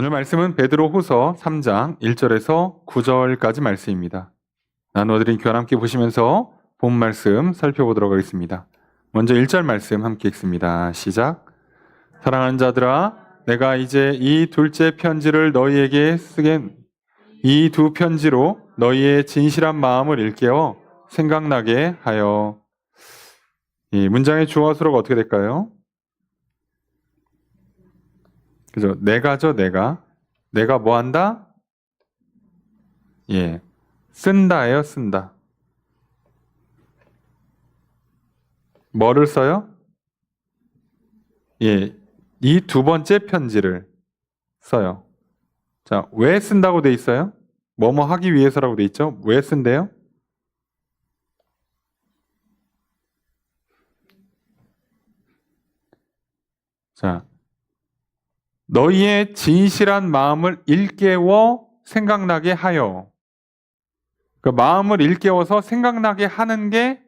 오늘 말씀은 베드로후서 3장 1절에서 9절까지 말씀입니다. 나누어드린 교환 함께 보시면서 본 말씀 살펴보도록 하겠습니다. 먼저 1절 말씀 함께 읽습니다. 시작. 사랑하는 자들아, 내가 이제 이 둘째 편지를 너희에게 쓰겐 이 두 편지로 너희의 진실한 마음을 일깨워 생각나게 하여. 이 문장의 주어 수로가 어떻게 될까요? 그죠? 내가죠, 내가. 내가 뭐 한다? 예. 쓴다예요, 쓴다. 뭐를 써요? 예. 이 두 번째 편지를 써요. 자, 왜 쓴다고 돼 있어요? 뭐뭐 하기 위해서라고 돼 있죠? 왜 쓴대요? 자, 너희의 진실한 마음을 일깨워 생각나게 하여. 그 마음을 일깨워서 생각나게 하는 게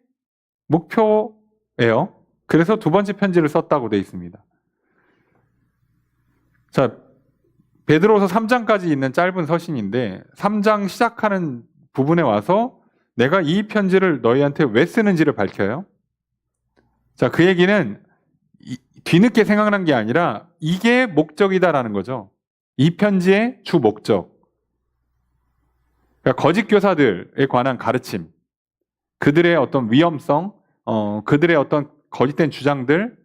목표예요. 그래서 두 번째 편지를 썼다고 돼 있습니다. 자, 베드로서 3장까지 있는 짧은 서신인데 3장 시작하는 부분에 와서 내가 이 편지를 너희한테 왜 쓰는지를 밝혀요. 자, 그 얘기는 뒤늦게 생각난 게 아니라 이게 목적이다라는 거죠. 이 편지의 주 목적. 그러니까 거짓 교사들에 관한 가르침, 그들의 어떤 위험성, 그들의 어떤 거짓된 주장들,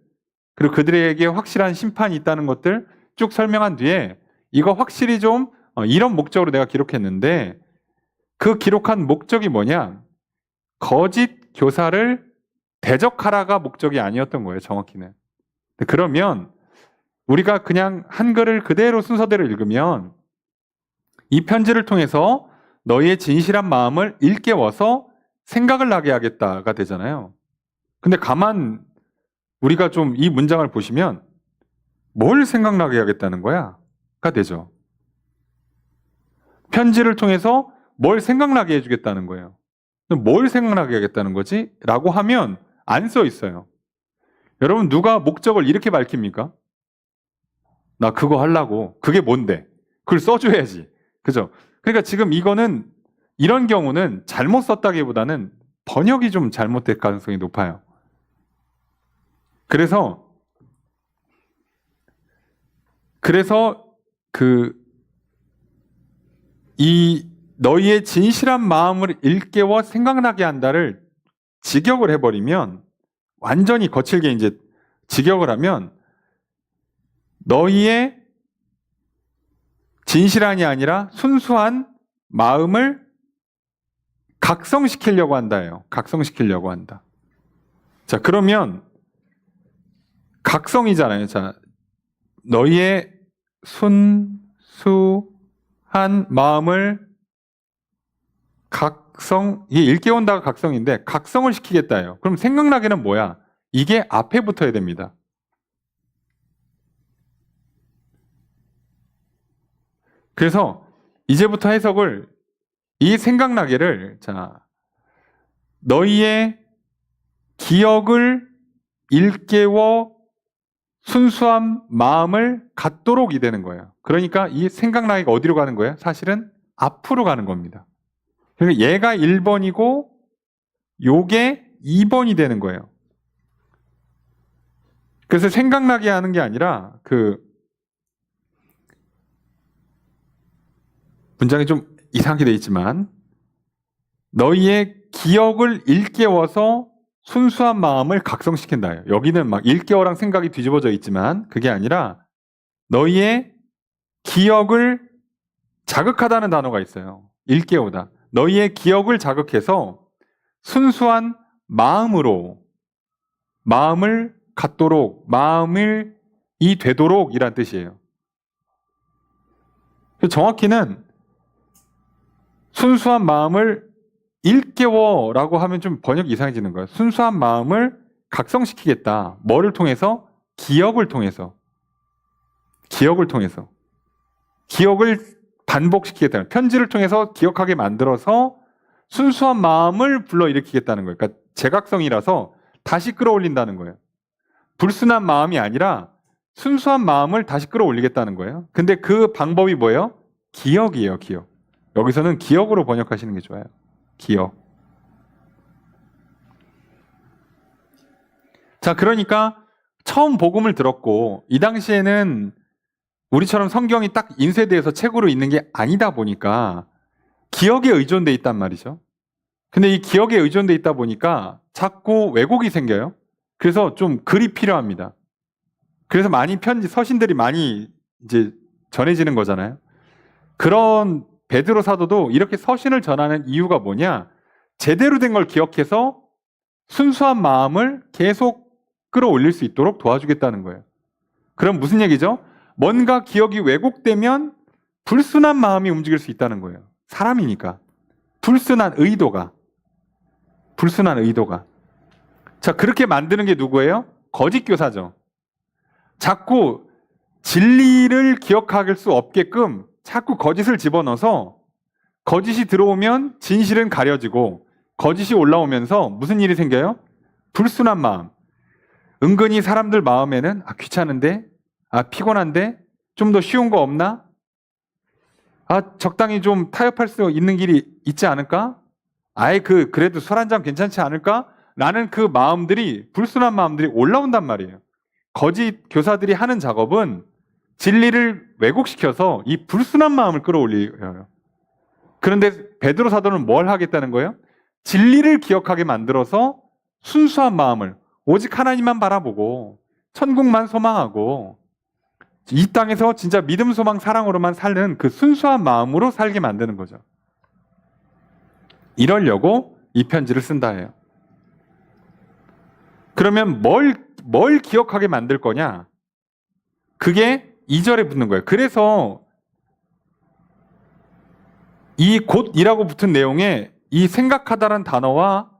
그리고 그들에게 확실한 심판이 있다는 것들 쭉 설명한 뒤에 이거 확실히 좀 이런 목적으로 내가 기록했는데 그 기록한 목적이 뭐냐? 거짓 교사를 대적하라가 목적이 아니었던 거예요, 정확히는. 그러면 우리가 그냥 한글을 그대로 순서대로 읽으면 이 편지를 통해서 너희의 진실한 마음을 일깨워서 생각을 나게 하겠다가 되잖아요. 근데 가만 우리가 좀 이 문장을 보시면 뭘 생각나게 하겠다는 거야? 가 되죠. 편지를 통해서 뭘 생각나게 해주겠다는 거예요. 뭘 생각나게 하겠다는 거지? 라고 하면 안 써 있어요. 여러분, 누가 목적을 이렇게 밝힙니까? 나 그거 하려고. 그게 뭔데? 그걸 써줘야지. 그죠? 그러니까 지금 이거는 이런 경우는 잘못 썼다기보다는 번역이 좀 잘못될 가능성이 높아요. 그래서 이 너희의 진실한 마음을 일깨워 생각나게 한다를 직역을 해버리면 완전히 거칠게 이제 직역을 하면 너희의 진실한이 아니라 순수한 마음을 각성시키려고 한다예요. 각성시키려고 한다. 자, 그러면 각성이잖아요. 자, 너희의 순수한 마음을 이게 일깨운다가 각성인데 각성을 시키겠다예요. 그럼 생각나게는 뭐야? 이게 앞에 붙어야 됩니다. 그래서 이제부터 해석을 이 생각나게를 자, 너희의 기억을 일깨워 순수한 마음을 갖도록 이 되는 거예요. 그러니까 이 생각나기가 어디로 가는 거예요? 사실은 앞으로 가는 겁니다. 그러니까 얘가 1번이고 요게 2번이 되는 거예요. 그래서 생각나게 하는 게 아니라 문장이 좀 이상하게 돼 있지만 너희의 기억을 일깨워서 순수한 마음을 각성시킨다. 여기는 막 일깨워랑 생각이 뒤집어져 있지만 그게 아니라 너희의 기억을 자극하다는 단어가 있어요. 일깨우다. 너희의 기억을 자극해서 순수한 마음으로 마음을 갖도록 마음을 되도록 이란 뜻이에요. 정확히는 순수한 마음을 일깨워라고 하면 좀 번역이 이상해지는 거예요. 순수한 마음을 각성시키겠다. 뭐를 통해서? 기억을 통해서. 기억을 반복시키겠다. 편지를 통해서 기억하게 만들어서 순수한 마음을 불러일으키겠다는 거예요. 그러니까 재각성이라서 다시 끌어올린다는 거예요. 불순한 마음이 아니라 순수한 마음을 다시 끌어올리겠다는 거예요. 근데 그 방법이 뭐예요? 기억이에요, 기억. 여기서는 기억으로 번역하시는 게 좋아요. 기억. 자, 그러니까 처음 복음을 들었고 이 당시에는 우리처럼 성경이 딱 인쇄돼서 책으로 있는 게 아니다 보니까 기억에 의존돼 있단 말이죠. 근데 이 기억에 의존돼 있다 보니까 자꾸 왜곡이 생겨요. 그래서 좀 글이 필요합니다. 그래서 많이 서신들이 많이 이제 전해지는 거잖아요. 그런 베드로 사도도 이렇게 서신을 전하는 이유가 뭐냐? 제대로 된 걸 기억해서 순수한 마음을 계속 끌어올릴 수 있도록 도와주겠다는 거예요. 그럼 무슨 얘기죠? 뭔가 기억이 왜곡되면 불순한 마음이 움직일 수 있다는 거예요. 사람이니까. 불순한 의도가. 자, 그렇게 만드는 게 누구예요? 거짓 교사죠. 자꾸 진리를 기억할 수 없게끔 자꾸 거짓을 집어넣어서 거짓이 들어오면 진실은 가려지고 거짓이 올라오면서 무슨 일이 생겨요? 불순한 마음. 은근히 사람들 마음에는 귀찮은데? 피곤한데? 좀 더 쉬운 거 없나? 적당히 좀 타협할 수 있는 길이 있지 않을까? 그래도 술 한 잔 괜찮지 않을까? 라는 그 마음들이, 불순한 마음들이 올라온단 말이에요. 거짓 교사들이 하는 작업은 진리를 왜곡시켜서 이 불순한 마음을 끌어올려요. 그런데 베드로 사도는 뭘 하겠다는 거예요? 진리를 기억하게 만들어서 순수한 마음을 오직 하나님만 바라보고 천국만 소망하고 이 땅에서 진짜 믿음, 소망, 사랑으로만 사는 그 순수한 마음으로 살게 만드는 거죠. 이러려고 이 편지를 쓴다 해요. 그러면 뭘 기억하게 만들 거냐? 그게 2절에 붙는 거예요. 그래서 이 곧이라고 붙은 내용에 이 생각하다라는 단어와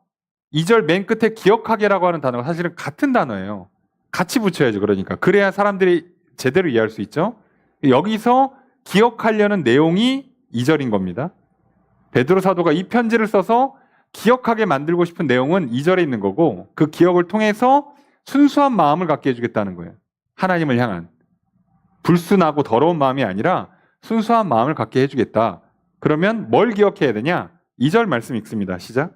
2절 맨 끝에 기억하게라고 하는 단어가 사실은 같은 단어예요. 같이 붙여야죠. 그러니까. 그래야 사람들이 제대로 이해할 수 있죠. 여기서 기억하려는 내용이 2절인 겁니다. 베드로 사도가 이 편지를 써서 기억하게 만들고 싶은 내용은 2절에 있는 거고 그 기억을 통해서 순수한 마음을 갖게 해주겠다는 거예요. 하나님을 향한. 불순하고 더러운 마음이 아니라 순수한 마음을 갖게 해주겠다. 그러면 뭘 기억해야 되냐? 2절 말씀 읽습니다. 시작.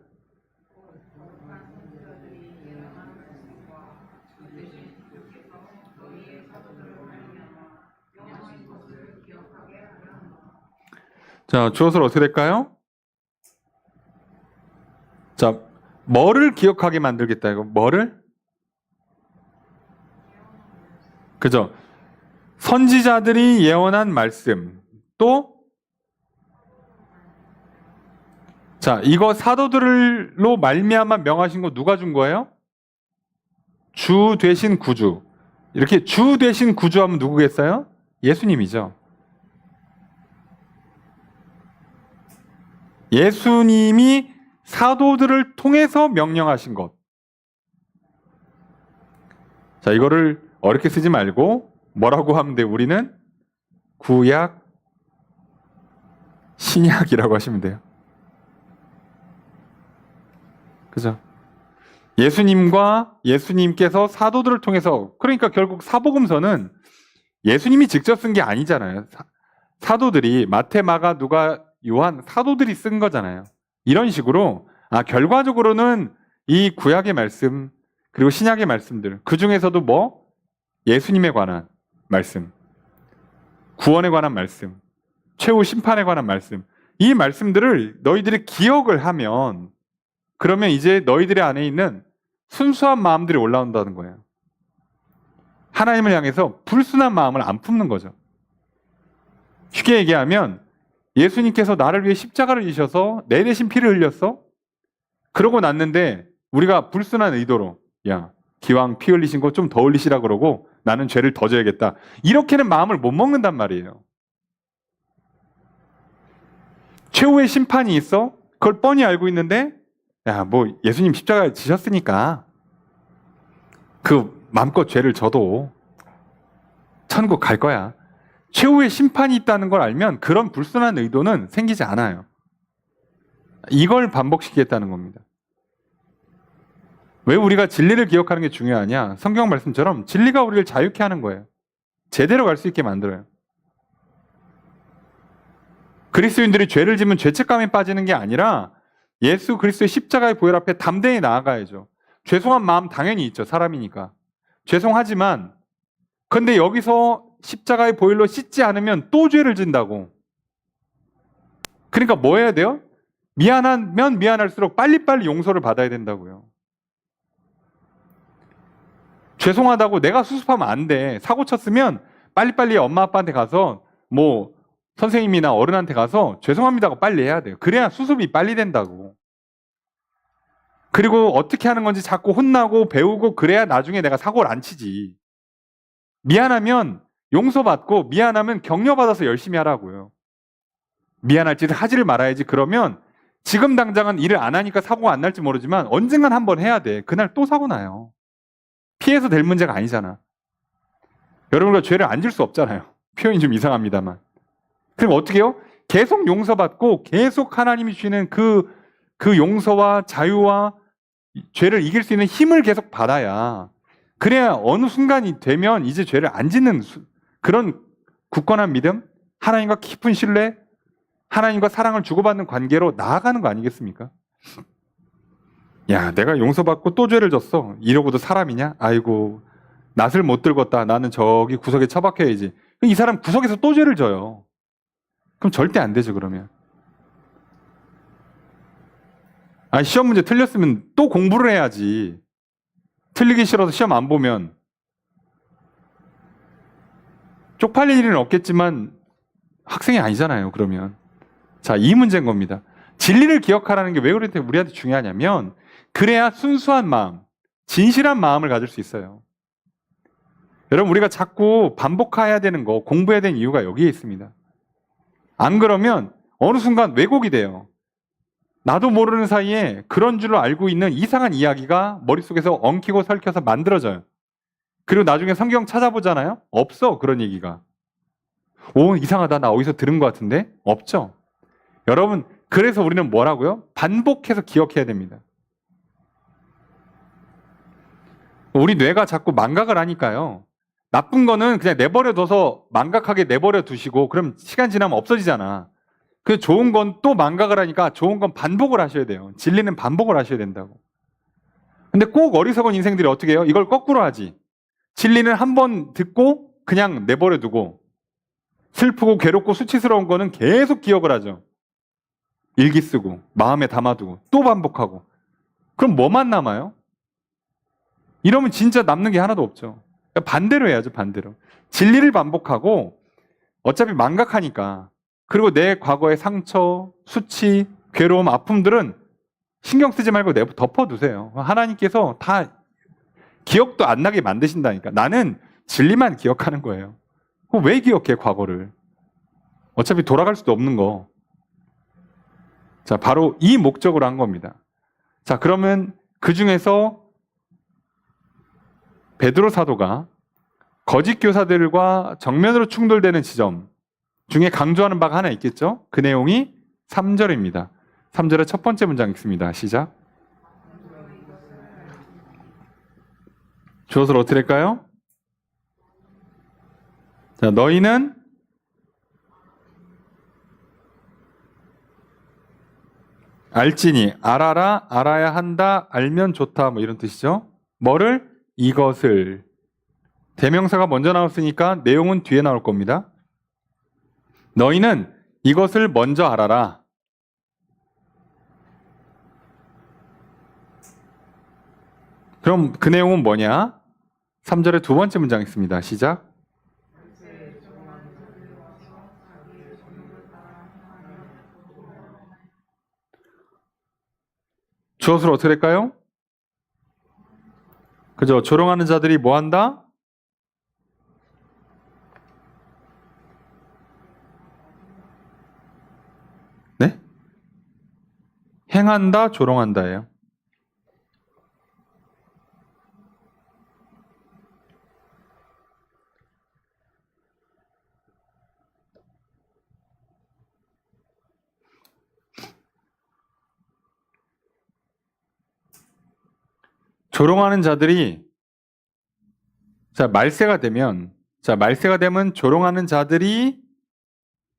자, 주어서는 어떻게 될까요? 자, 뭐를 기억하게 만들겠다 이거? 뭐를? 그죠? 선지자들이 예언한 말씀. 또 자, 이거 사도들로 말미암아 명하신 거 누가 준 거예요? 주 되신 구주. 이렇게 주 되신 구주하면 누구겠어요? 예수님이죠. 예수님이 사도들을 통해서 명령하신 것. 자, 이거를 어렵게 쓰지 말고 뭐라고 하면 돼요? 우리는 구약, 신약이라고 하시면 돼요. 그죠? 예수님과 예수님께서 사도들을 통해서, 그러니까 결국 사복음서는 예수님이 직접 쓴 게 아니잖아요. 사도들이 마태, 마가, 누가, 요한 사도들이 쓴 거잖아요. 이런 식으로 결과적으로는 이 구약의 말씀 그리고 신약의 말씀들 그 중에서도 뭐 예수님에 관한 말씀, 구원에 관한 말씀, 최후 심판에 관한 말씀 이 말씀들을 너희들이 기억을 하면 그러면 이제 너희들의 안에 있는 순수한 마음들이 올라온다는 거예요. 하나님을 향해서 불순한 마음을 안 품는 거죠. 쉽게 얘기하면 예수님께서 나를 위해 십자가를 지셔서 내 대신 피를 흘렸어? 그러고 났는데 우리가 불순한 의도로 기왕 피 흘리신 거 좀 더 흘리시라 그러고 나는 죄를 더 져야겠다. 이렇게는 마음을 못 먹는단 말이에요. 최후의 심판이 있어? 그걸 뻔히 알고 있는데 뭐 예수님 십자가 지셨으니까 그 마음껏 죄를 져도 천국 갈 거야. 최후의 심판이 있다는 걸 알면 그런 불순한 의도는 생기지 않아요. 이걸 반복시키겠다는 겁니다. 왜 우리가 진리를 기억하는 게 중요하냐? 성경 말씀처럼 진리가 우리를 자유케 하는 거예요. 제대로 갈 수 있게 만들어요. 그리스도인들이 죄를 지면 죄책감에 빠지는 게 아니라 예수 그리스도의 십자가의 보혈 앞에 담대히 나아가야죠. 죄송한 마음 당연히 있죠. 사람이니까. 죄송하지만 근데 여기서 십자가의 보혈로 씻지 않으면 또 죄를 진다고. 그러니까 뭐 해야 돼요? 미안하면 미안할수록 빨리빨리 용서를 받아야 된다고요. 죄송하다고 내가 수습하면 안 돼. 사고 쳤으면 빨리빨리 엄마 아빠한테 가서 뭐 선생님이나 어른한테 가서 죄송합니다고 빨리 해야 돼요. 그래야 수습이 빨리 된다고. 그리고 어떻게 하는 건지 자꾸 혼나고 배우고 그래야 나중에 내가 사고를 안 치지. 미안하면 용서받고 미안하면 격려받아서 열심히 하라고요. 미안할 짓을 하지를 말아야지. 그러면 지금 당장은 일을 안 하니까 사고가 안 날지 모르지만 언젠간 한번 해야 돼. 그날 또 사고 나요. 피해서 될 문제가 아니잖아. 여러분과 죄를 안 질 수 없잖아요. 표현이 좀 이상합니다만. 그럼 어떻게 해요? 계속 용서받고 계속 하나님이 주시는 그 용서와 자유와 죄를 이길 수 있는 힘을 계속 받아야 그래야 어느 순간이 되면 이제 죄를 안 짓는 그런 굳건한 믿음, 하나님과 깊은 신뢰, 하나님과 사랑을 주고받는 관계로 나아가는 거 아니겠습니까? 야, 내가 용서받고 또 죄를 졌어. 이러고도 사람이냐? 아이고, 낫을 못 들겠다. 나는 저기 구석에 처박혀야지. 이 사람 구석에서 또 죄를 져요. 그럼 절대 안 되죠, 그러면. 아, 시험 문제 틀렸으면 또 공부를 해야지. 틀리기 싫어서 시험 안 보면 쪽팔릴 일은 없겠지만 학생이 아니잖아요, 그러면. 자, 이 문제인 겁니다. 진리를 기억하라는 게 왜 우리한테 중요하냐면 그래야 순수한 마음, 진실한 마음을 가질 수 있어요. 여러분, 우리가 자꾸 반복해야 되는 거, 공부해야 되는 이유가 여기에 있습니다. 안 그러면 어느 순간 왜곡이 돼요. 나도 모르는 사이에 그런 줄로 알고 있는 이상한 이야기가 머릿속에서 엉키고 설켜서 만들어져요. 그리고 나중에 성경 찾아보잖아요. 없어, 그런 얘기가. 오, 이상하다. 나 어디서 들은 것 같은데? 없죠. 여러분, 그래서 우리는 뭐라고요? 반복해서 기억해야 됩니다. 우리 뇌가 자꾸 망각을 하니까요. 나쁜 거는 그냥 내버려둬서 망각하게 내버려 두시고 그럼 시간 지나면 없어지잖아. 그 좋은 건 또 망각을 하니까 좋은 건 반복을 하셔야 돼요. 진리는 반복을 하셔야 된다고. 근데 꼭 어리석은 인생들이 어떻게 해요? 이걸 거꾸로 하지. 진리는 한 번 듣고 그냥 내버려 두고 슬프고 괴롭고 수치스러운 거는 계속 기억을 하죠. 일기 쓰고 마음에 담아두고 또 반복하고. 그럼 뭐만 남아요? 이러면 진짜 남는 게 하나도 없죠. 그러니까 반대로 해야죠, 반대로. 진리를 반복하고 어차피 망각하니까. 그리고 내 과거의 상처, 수치, 괴로움, 아픔들은 신경 쓰지 말고 덮어두세요. 하나님께서 다 기억도 안 나게 만드신다니까. 나는 진리만 기억하는 거예요. 왜 기억해, 과거를? 어차피 돌아갈 수도 없는 거. 자, 바로 이 목적으로 한 겁니다. 자, 그러면 그 중에서 베드로 사도가 거짓 교사들과 정면으로 충돌되는 지점 중에 강조하는 바가 하나 있겠죠? 그 내용이 3절입니다. 3절의 첫 번째 문장 읽습니다. 시작. 주어를 어떻게 할까요? 자, 너희는 알지니 알아라, 알아야 한다, 알면 좋다, 뭐 이런 뜻이죠. 뭐를? 이것을. 대명사가 먼저 나왔으니까 내용은 뒤에 나올 겁니다. 너희는 이것을 먼저 알아라. 그럼 그 내용은 뭐냐? 3절의 두 번째 문장 있습니다. 시작. 주어를 어떻게 할까요? 그죠? 조롱하는 자들이 뭐 한다? 네? 행한다, 조롱한다예요. 조롱하는 자들이 자, 말세가 되면 자, 말세가 되면 조롱하는 자들이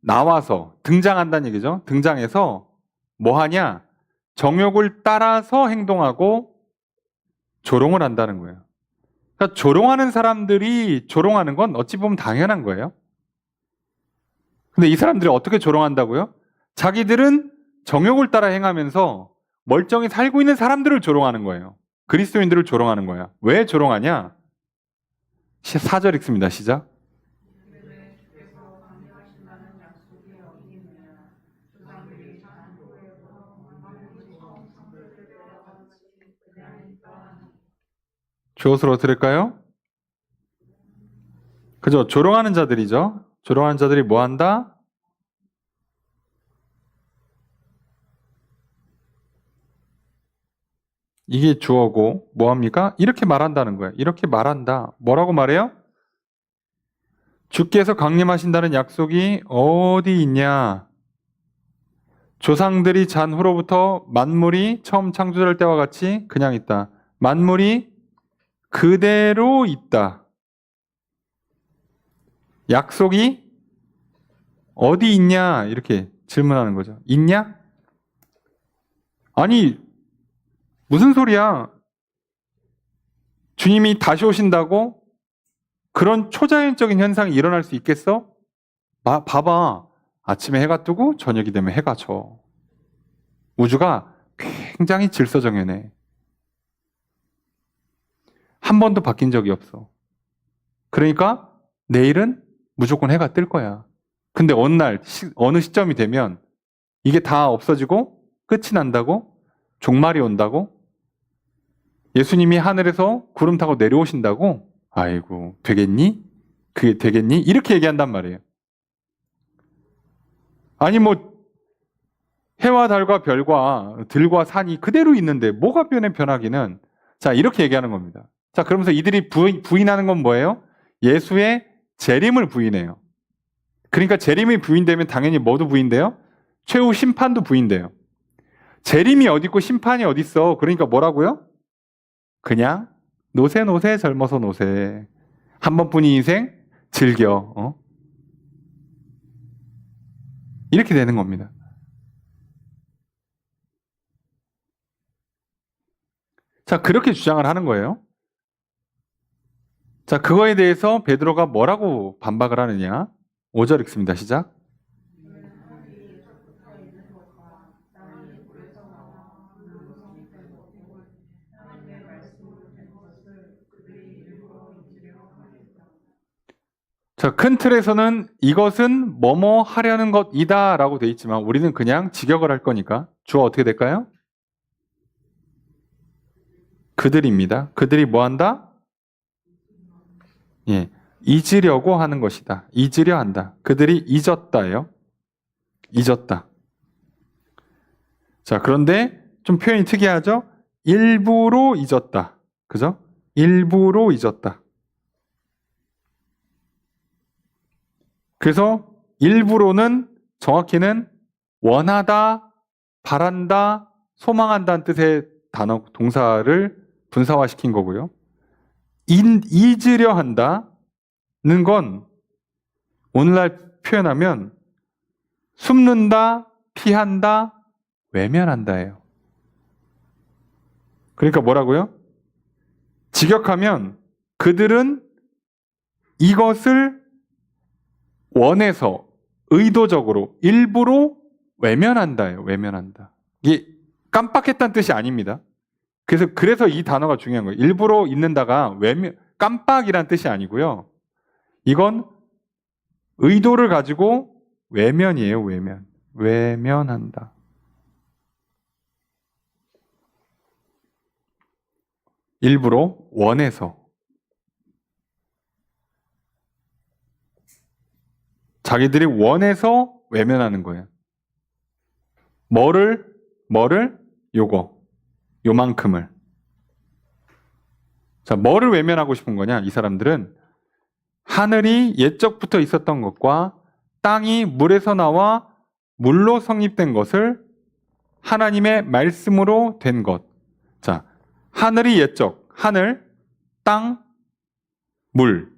나와서 등장한다는 얘기죠. 등장해서 뭐 하냐? 정욕을 따라서 행동하고 조롱을 한다는 거예요. 그러니까 조롱하는 사람들이 조롱하는 건 어찌 보면 당연한 거예요. 근데 이 사람들이 어떻게 조롱한다고요? 자기들은 정욕을 따라 행하면서 멀쩡히 살고 있는 사람들을 조롱하는 거예요. 그리스도인들을 조롱하는 거야. 왜 조롱하냐? 4절 읽습니다. 시작. 주어스로 들을까요? 그죠? 조롱하는 자들이죠. 조롱하는 자들이 뭐 한다? 이게 주어고 뭐 합니까? 이렇게 말한다는 거예요. 이렇게 말한다. 뭐라고 말해요? 주께서 강림하신다는 약속이 어디 있냐? 조상들이 잔 후로부터 만물이 처음 창조될 때와 같이 그냥 있다. 만물이 그대로 있다. 약속이 어디 있냐? 이렇게 질문하는 거죠. 있냐? 아니, 무슨 소리야? 주님이 다시 오신다고 그런 초자연적인 현상이 일어날 수 있겠어? 봐봐. 아침에 해가 뜨고 저녁이 되면 해가 져. 우주가 굉장히 질서정연해. 한 번도 바뀐 적이 없어. 그러니까 내일은 무조건 해가 뜰 거야. 근데 어느 날, 어느 시점이 되면 이게 다 없어지고 끝이 난다고? 종말이 온다고? 예수님이 하늘에서 구름 타고 내려오신다고? 아이고, 되겠니? 그게 되겠니? 이렇게 얘기한단 말이에요. 아니 뭐 해와 달과 별과 들과 산이 그대로 있는데 뭐가 변하기는. 자, 이렇게 얘기하는 겁니다. 자, 그러면서 이들이 부인하는 건 뭐예요? 예수의 재림을 부인해요. 그러니까 재림이 부인되면 당연히 뭐도 부인돼요? 최후 심판도 부인돼요. 재림이 어디 있고 심판이 어디 있어? 그러니까 뭐라고요? 그냥 노세 젊어서 노세. 한 번뿐인 인생 즐겨. 이렇게 되는 겁니다. 자, 그렇게 주장을 하는 거예요. 자, 그거에 대해서 베드로가 뭐라고 반박을 하느냐? 5절 읽습니다. 시작. 자, 큰 틀에서는 이것은 뭐뭐 하려는 것이다 라고 돼 있지만 우리는 그냥 직역을 할 거니까 주어 어떻게 될까요? 그들입니다. 그들이 뭐 한다? 예, 잊으려고 하는 것이다. 잊으려 한다. 그들이 잊었다예요. 잊었다. 자, 그런데 좀 표현이 특이하죠? 일부러 잊었다. 그죠? 일부러 잊었다. 그래서 일부러는 정확히는 원하다, 바란다, 소망한다는 뜻의 단어, 동사를 분사화시킨 거고요. 잊으려 한다는 건 오늘날 표현하면 숨는다, 피한다, 외면한다예요. 그러니까 뭐라고요? 직역하면 그들은 이것을 원해서 의도적으로 일부러 외면한다예요. 외면한다. 이게 깜빡했다는 뜻이 아닙니다. 그래서 이 단어가 중요한 거예요. 일부러 잊는다가 깜빡이란 뜻이 아니고요. 이건 의도를 가지고 외면이에요. 외면. 외면한다. 일부러 원해서. 자기들이 원해서 외면하는 거예요. 뭐를? 요만큼을. 자, 뭐를 외면하고 싶은 거냐? 이 사람들은 하늘이 옛적부터 있었던 것과 땅이 물에서 나와 물로 성립된 것을 하나님의 말씀으로 된 것. 자, 하늘이 옛적, 하늘, 땅, 물.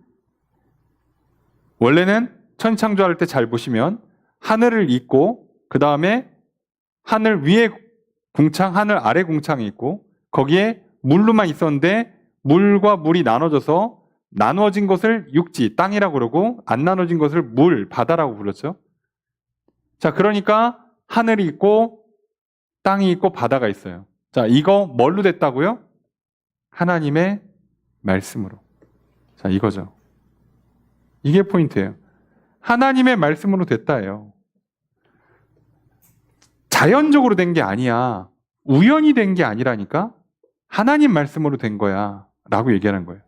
원래는 천지창조할 때 잘 보시면 하늘을 잇고 그 다음에 하늘 위에 궁창, 하늘 아래 궁창이 있고 거기에 물로만 있었는데 물과 물이 나눠져서 나누어진 것을 육지, 땅이라고 그러고 안 나눠진 것을 물, 바다라고 불렀죠. 자, 그러니까 하늘이 있고 땅이 있고 바다가 있어요. 자, 이거 뭘로 됐다고요? 하나님의 말씀으로. 자, 이거죠. 이게 포인트예요. 하나님의 말씀으로 됐다예요. 자연적으로 된 게 아니야. 우연히 된 게 아니라니까? 하나님 말씀으로 된 거야. 라고 얘기하는 거예요.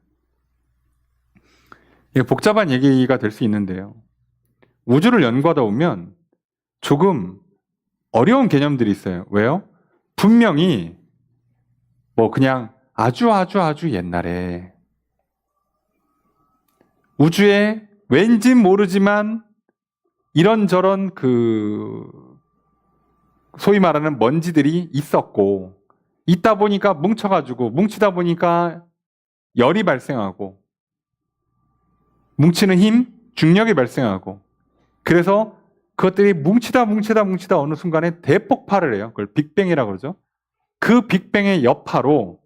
이게 복잡한 얘기가 될 수 있는데요. 우주를 연구하다 보면 조금 어려운 개념들이 있어요. 왜요? 분명히 뭐 그냥 아주 옛날에 우주에 왠지 모르지만 이런저런 소위 말하는 먼지들이 있었고 있다 보니까 뭉쳐가지고 뭉치다 보니까 열이 발생하고 뭉치는 힘, 중력이 발생하고 그래서 그것들이 뭉치다 어느 순간에 대폭발을 해요. 그걸 빅뱅이라고 그러죠. 그 빅뱅의 여파로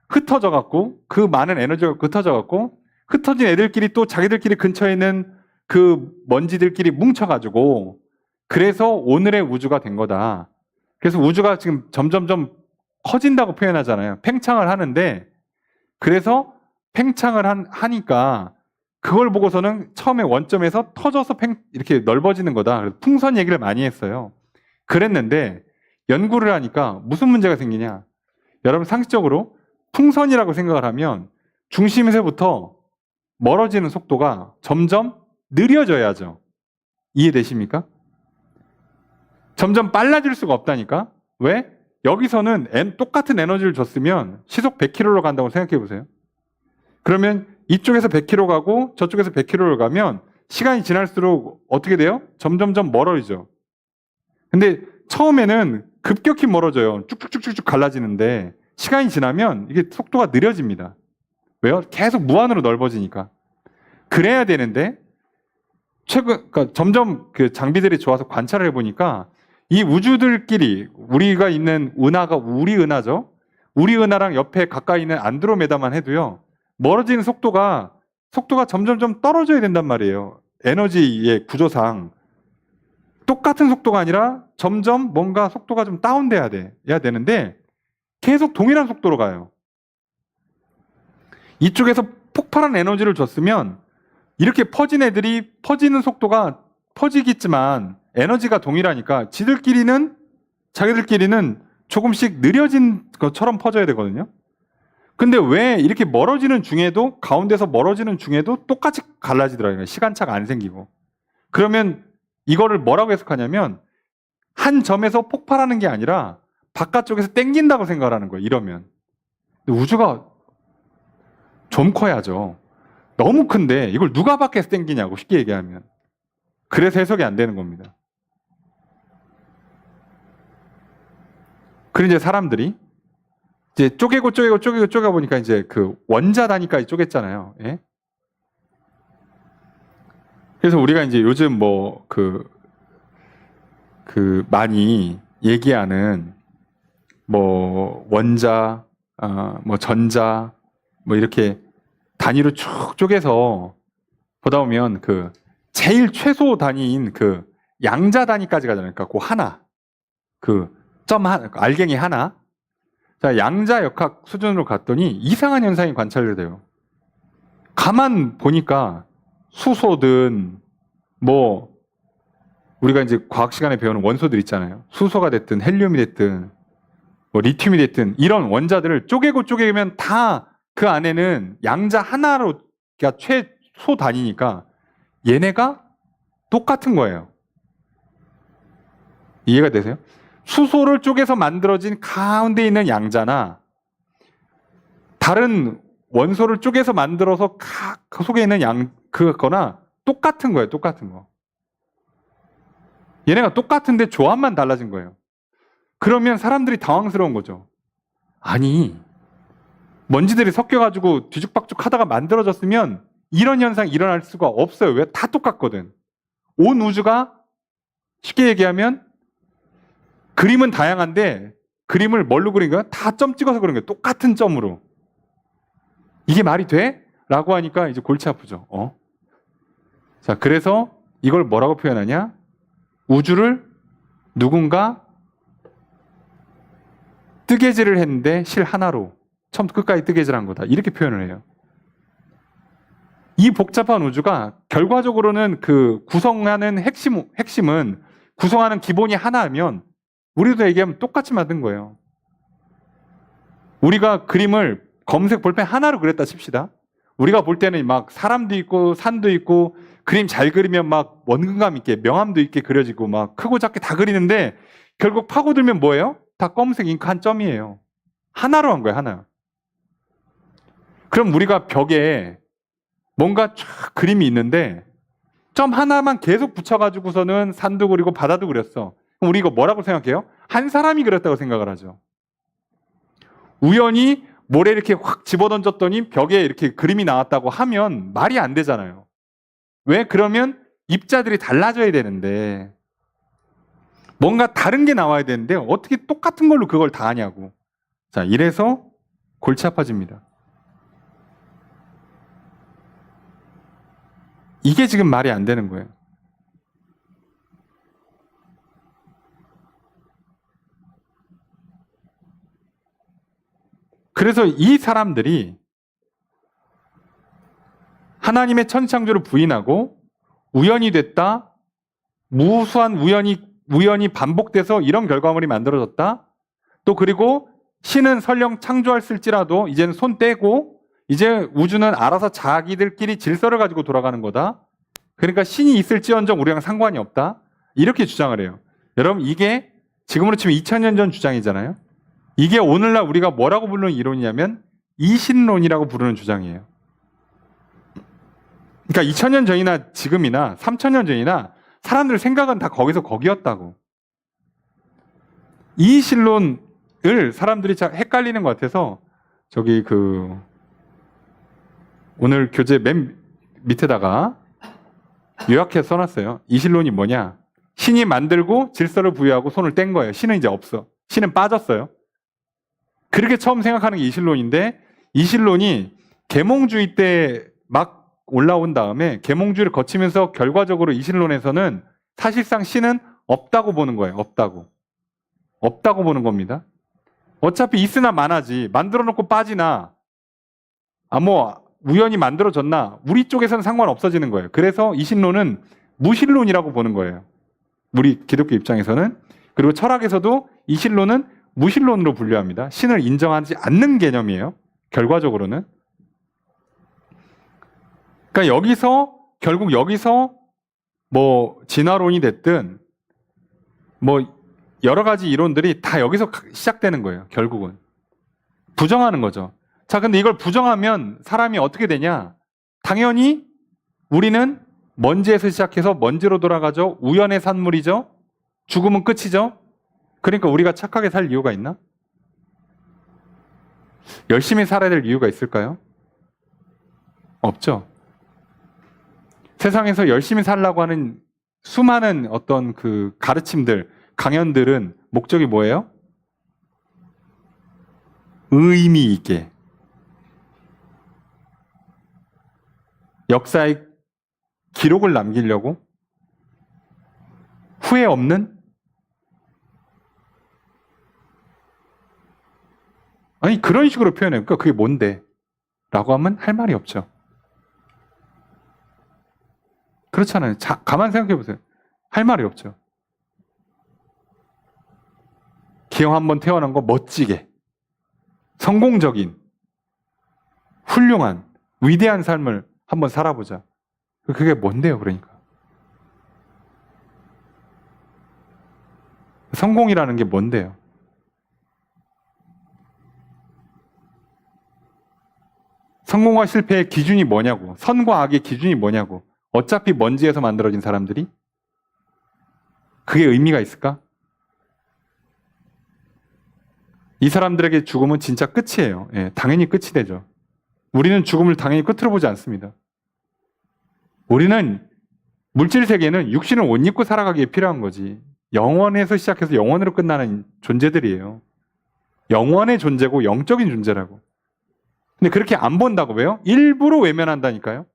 흩어져 갖고 그 많은 에너지가 흩어져 갖고 흩어진 애들끼리 또 자기들끼리 근처에 있는 그 먼지들끼리 뭉쳐가지고 그래서 오늘의 우주가 된 거다. 그래서 우주가 지금 점점점 커진다고 표현하잖아요. 팽창을 하는데 그래서 팽창을 하니까 그걸 보고서는 처음에 원점에서 터져서 이렇게 넓어지는 거다. 그래서 풍선 얘기를 많이 했어요. 그랬는데 연구를 하니까 무슨 문제가 생기냐. 여러분 상식적으로 풍선이라고 생각을 하면 중심에서부터 멀어지는 속도가 점점 느려져야죠. 이해되십니까? 점점 빨라질 수가 없다니까. 왜? 여기서는 똑같은 에너지를 줬으면 시속 100km로 간다고 생각해 보세요. 그러면 이쪽에서 100km 가고 저쪽에서 100km를 가면 시간이 지날수록 어떻게 돼요? 점점점 멀어지죠. 근데 처음에는 급격히 멀어져요. 쭉쭉쭉쭉 갈라지는데 시간이 지나면 이게 속도가 느려집니다. 왜요? 계속 무한으로 넓어지니까. 그래야 되는데 그러니까 점점 그 장비들이 좋아서 관찰을 해보니까 이 우주들끼리 우리가 있는 은하가 우리 은하죠. 우리 은하랑 옆에 가까이 있는 안드로메다만 해도요. 멀어지는 속도가 점점점 떨어져야 된단 말이에요. 에너지의 구조상 똑같은 속도가 아니라 점점 뭔가 속도가 좀 다운돼야 되는데 계속 동일한 속도로 가요. 이쪽에서 폭발한 에너지를 줬으면 이렇게 퍼진 애들이 퍼지는 속도가 퍼지겠지만 에너지가 동일하니까 자기들끼리는 조금씩 느려진 것처럼 퍼져야 되거든요. 근데 왜 이렇게 멀어지는 중에도 가운데서 멀어지는 중에도 똑같이 갈라지더라고요. 시간차가 안 생기고. 그러면 이거를 뭐라고 해석하냐면 한 점에서 폭발하는 게 아니라 바깥쪽에서 땡긴다고 생각하는 거예요. 이러면. 근데 우주가 좀 커야죠. 너무 큰데 이걸 누가 밖에서 땡기냐고 쉽게 얘기하면. 그래서 해석이 안 되는 겁니다. 그리고 이제 사람들이 이제 쪼개고 보니까 이제 그 원자 단위까지 쪼갰잖아요. 예? 그래서 우리가 이제 요즘 뭐 많이 얘기하는 뭐 원자, 뭐 전자, 뭐 이렇게 단위로 쭉 쪼개서 보다 보면 그 제일 최소 단위인 그 양자 단위까지 가잖아요. 그러니까 그 하나, 점 하나, 알갱이 하나. 자, 양자 역학 수준으로 갔더니 이상한 현상이 관찰돼요. 가만 보니까 수소든 뭐 우리가 이제 과학 시간에 배우는 원소들 있잖아요. 수소가 됐든 헬륨이 됐든 뭐 리튬이 됐든 이런 원자들을 쪼개면 다 그 안에는 양자 하나로 그러니까 최소 단위니까 얘네가 똑같은 거예요. 이해가 되세요? 수소를 쪼개서 만들어진 가운데 있는 양자나 다른 원소를 쪼개서 만들어서 그 속에 있는 그거나 똑같은 거예요. 똑같은 거. 얘네가 똑같은데 조합만 달라진 거예요. 그러면 사람들이 당황스러운 거죠. 아니, 먼지들이 섞여가지고 뒤죽박죽 하다가 만들어졌으면 이런 현상이 일어날 수가 없어요. 왜? 다 똑같거든. 온 우주가 쉽게 얘기하면 그림은 다양한데 그림을 뭘로 그린 거야? 다 점 찍어서 그린 거야. 똑같은 점으로. 이게 말이 돼? 라고 하니까 이제 골치 아프죠. 자, 그래서 이걸 뭐라고 표현하냐? 우주를 누군가 뜨개질을 했는데 실 하나로 처음부터 끝까지 뜨개질한 거다. 이렇게 표현을 해요. 이 복잡한 우주가 결과적으로는 그 구성하는 핵심은 구성하는 기본이 하나면 우리도 얘기하면 똑같이 만든 거예요. 우리가 그림을 검은색 볼펜 하나로 그렸다 칩시다. 우리가 볼 때는 막 사람도 있고 산도 있고 그림 잘 그리면 막 원근감 있게 명암도 있게 그려지고 막 크고 작게 다 그리는데 결국 파고들면 뭐예요? 다 검은색 잉크 한 점이에요. 하나로 한 거예요, 하나. 그럼 우리가 벽에 뭔가 쫙 그림이 있는데 점 하나만 계속 붙여가지고서는 산도 그리고 바다도 그렸어. 그럼 우리 이거 뭐라고 생각해요? 한 사람이 그렸다고 생각을 하죠. 우연히 모래 이렇게 확 집어던졌더니 벽에 이렇게 그림이 나왔다고 하면 말이 안 되잖아요. 왜? 그러면 입자들이 달라져야 되는데 뭔가 다른 게 나와야 되는데 어떻게 똑같은 걸로 그걸 다 하냐고. 자, 이래서 골치 아파집니다. 이게 지금 말이 안 되는 거예요. 그래서 이 사람들이 하나님의 천지창조를 부인하고 우연이 됐다, 무수한 우연이 반복돼서 이런 결과물이 만들어졌다, 또 그리고 신은 설령 창조했을지라도 이제는 손 떼고 이제 우주는 알아서 자기들끼리 질서를 가지고 돌아가는 거다. 그러니까 신이 있을지언정 우리랑 상관이 없다. 이렇게 주장을 해요. 여러분, 이게 지금으로 치면 2000년 전 주장이잖아요. 이게 오늘날 우리가 뭐라고 부르는 이론이냐면 이신론이라고 부르는 주장이에요. 그러니까 2000년 전이나 지금이나 3000년 전이나 사람들 생각은 다 거기였다고. 이신론을 사람들이 잘 헷갈리는 것 같아서 저기 오늘 교재 맨 밑에다가 요약해서 써놨어요. 이신론이 뭐냐? 신이 만들고 질서를 부여하고 손을 뗀 거예요. 신은 이제 없어. 신은 빠졌어요. 그렇게 처음 생각하는 게 이신론인데 이신론이 계몽주의 때 막 올라온 다음에 계몽주의를 거치면서 결과적으로 이신론에서는 사실상 신은 없다고 보는 거예요. 없다고 보는 겁니다. 어차피 있으나 마나지. 만들어 놓고 빠지나 뭐 우연히 만들어졌나 우리 쪽에서는 상관없어지는 거예요. 그래서 이신론은 무신론이라고 보는 거예요. 우리 기독교 입장에서는. 그리고 철학에서도 이신론은 무신론으로 분류합니다. 신을 인정하지 않는 개념이에요. 결과적으로는. 그러니까 결국 여기서 뭐 진화론이 됐든 뭐 여러 가지 이론들이 다 여기서 시작되는 거예요. 결국은. 부정하는 거죠. 자, 근데 이걸 부정하면 사람이 어떻게 되냐? 당연히 우리는 먼지에서 시작해서 먼지로 돌아가죠. 우연의 산물이죠. 죽으면 끝이죠. 그러니까 우리가 착하게 살 이유가 있나? 열심히 살아야 될 이유가 있을까요? 없죠. 세상에서 열심히 살라고 하는 수많은 어떤 그 가르침들, 강연들은 목적이 뭐예요? 의미 있게. 역사의 기록을 남기려고? 후회 없는? 아니, 그런 식으로 표현해요. 그러니까 그게 뭔데? 라고 하면 할 말이 없죠. 그렇잖아요. 가만 생각해 보세요. 할 말이 없죠. 기왕 한번 태어난 거 멋지게, 성공적인, 훌륭한, 위대한 삶을 한번 살아보자. 그게 뭔데요, 그러니까? 성공이라는 게 뭔데요? 성공과 실패의 기준이 뭐냐고, 선과 악의 기준이 뭐냐고. 어차피 먼지에서 만들어진 사람들이 그게 의미가 있을까? 이 사람들에게 죽음은 진짜 끝이에요. 예, 당연히 끝이 되죠. 우리는 죽음을 당연히 끝으로 보지 않습니다. 우리는 물질 세계는 육신을 옷 입고 살아가기에 필요한 거지. 영원에서 시작해서 영원으로 끝나는 존재들이에요. 영원의 존재고 영적인 존재라고. 근데 그렇게 안 본다고. 왜요? 일부러 외면한다니까요.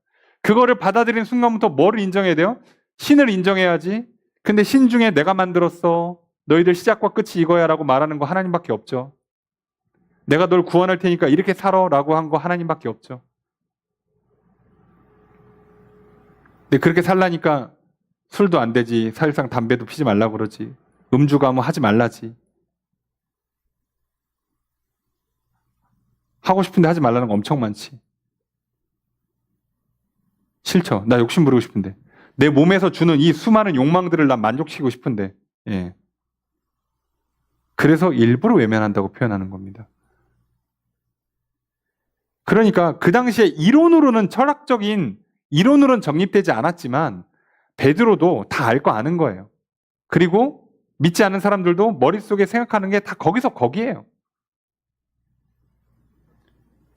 그거를 받아들이는 순간부터 뭐를 인정해야 돼요? 신을 인정해야지. 근데 신 중에 내가 만들었어. 너희들 시작과 끝이 이거야 라고 말하는 거 하나님밖에 없죠. 내가 널 구원할 테니까 이렇게 살아 라고 한 거 하나님밖에 없죠. 근데 그렇게 살라니까 술도 안 되지. 사실상 담배도 피지 말라고 그러지. 음주 가면 하지 말라지. 하고 싶은데 하지 말라는 거 엄청 많지. 싫죠. 나 욕심 부리고 싶은데. 내 몸에서 주는 이 수많은 욕망들을 난 만족시키고 싶은데. 예. 그래서 일부러 외면한다고 표현하는 겁니다. 그러니까 그 당시에 이론으로는 철학적인 이론으로는 정립되지 않았지만 베드로도 다 알 거 아는 거예요. 그리고 믿지 않는 사람들도 머릿속에 생각하는 게 다 거기서 거기에요.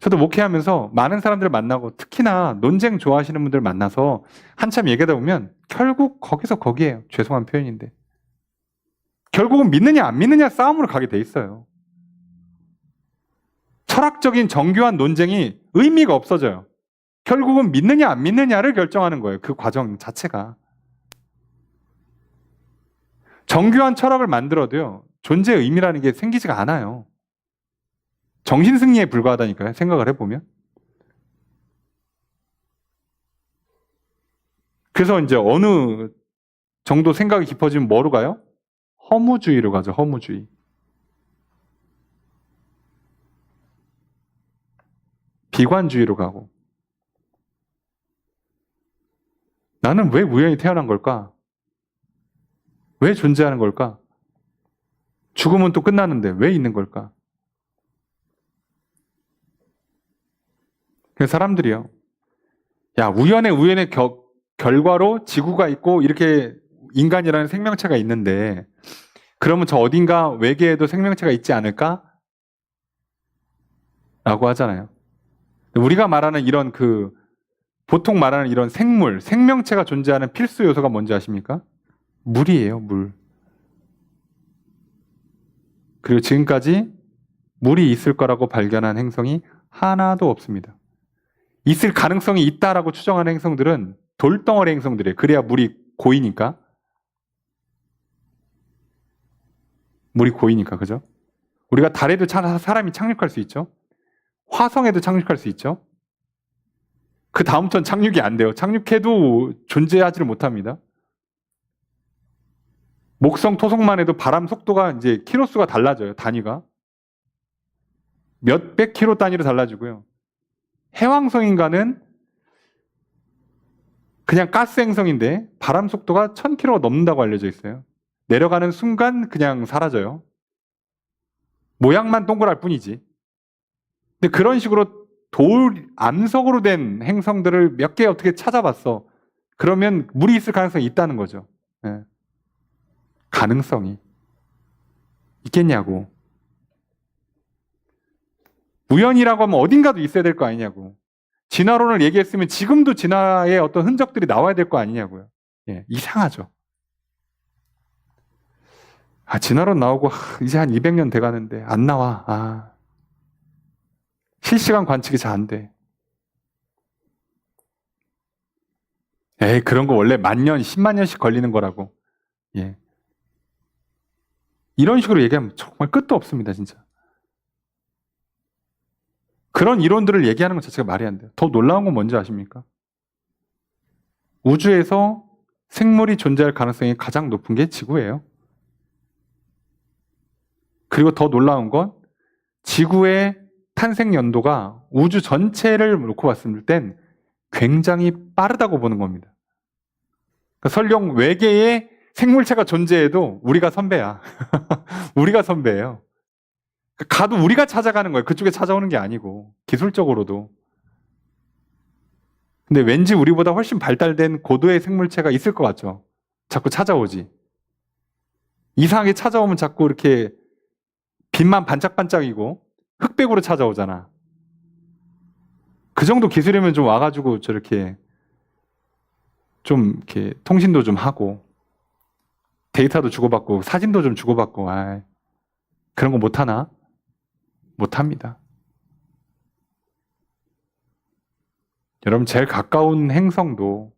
저도 목회하면서 많은 사람들을 만나고 특히나 논쟁 좋아하시는 분들 만나서 한참 얘기하다 보면 결국 거기서 거기에요. 죄송한 표현인데. 결국은 믿느냐 안 믿느냐 싸움으로 가게 돼 있어요. 철학적인 정교한 논쟁이 의미가 없어져요. 결국은 믿느냐 안 믿느냐를 결정하는 거예요. 그 과정 자체가. 정교한 철학을 만들어도요. 존재의 의미라는 게 생기지가 않아요. 정신승리에 불과하다니까요. 생각을 해보면. 그래서 이제 어느 정도 생각이 깊어지면 뭐로 가요? 허무주의로 가죠. 허무주의. 비관주의로 가고. 나는 왜 우연히 태어난 걸까? 왜 존재하는 걸까? 죽으면 또 끝나는데 왜 있는 걸까? 그 사람들이요. 야, 우연의 결과로 지구가 있고 이렇게 인간이라는 생명체가 있는데 그러면 저 어딘가 외계에도 생명체가 있지 않을까? 라고 하잖아요. 우리가 말하는 이런 보통 말하는 이런 생명체가 존재하는 필수 요소가 뭔지 아십니까? 물이에요, 물. 그리고 지금까지 물이 있을 거라고 발견한 행성이 하나도 없습니다. 있을 가능성이 있다라고 추정하는 행성들은 돌덩어리 행성들이에요. 그래야 물이 고이니까. 물이 고이니까, 그죠? 우리가 달에도 사람이 착륙할 수 있죠? 화성에도 착륙할 수 있죠? 그 다음부터는 착륙이 안 돼요. 착륙해도 존재하지를 못합니다. 목성, 토성만 해도 바람 속도가 이제 킬로수가 달라져요. 단위가. 몇백 킬로 단위로 달라지고요. 해왕성인가는 그냥 가스 행성인데 바람 속도가 1000킬로가 넘는다고 알려져 있어요. 내려가는 순간 그냥 사라져요. 모양만 동그랄 뿐이지. 근데 그런 식으로 암석으로 된 행성들을 몇 개 어떻게 찾아봤어. 그러면 물이 있을 가능성이 있다는 거죠. 네. 가능성이 있겠냐고. 우연이라고 하면 어딘가도 있어야 될 거 아니냐고. 진화론을 얘기했으면 지금도 진화의 어떤 흔적들이 나와야 될 거 아니냐고요. 예, 이상하죠. 진화론 나오고 이제 한 200년 돼가는데 안 나와. 실시간 관측이 잘 안 돼. 에이, 그런 거 원래 10,000년, 10만 년씩 걸리는 거라고. 예. 이런 식으로 얘기하면 정말 끝도 없습니다, 진짜. 그런 이론들을 얘기하는 것 자체가 말이 안 돼요. 더 놀라운 건 뭔지 아십니까? 우주에서 생물이 존재할 가능성이 가장 높은 게 지구예요. 그리고 더 놀라운 건 지구의 탄생 연도가 우주 전체를 놓고 봤을 땐 굉장히 빠르다고 보는 겁니다. 그러니까 설령 외계에 생물체가 존재해도 우리가 선배야. 우리가 선배예요. 가도 우리가 찾아가는 거예요. 그쪽에 찾아오는 게 아니고 기술적으로도. 근데 왠지 우리보다 훨씬 발달된 고도의 생물체가 있을 것 같죠. 자꾸 찾아오지. 이상하게 찾아오면 자꾸 이렇게 빛만 반짝반짝이고 흑백으로 찾아오잖아. 그 정도 기술이면 좀 와가지고 저렇게 좀 이렇게 통신도 좀 하고 데이터도 주고받고 사진도 좀 주고받고 그런 거 못하나? 못합니다. 여러분 제일 가까운 행성도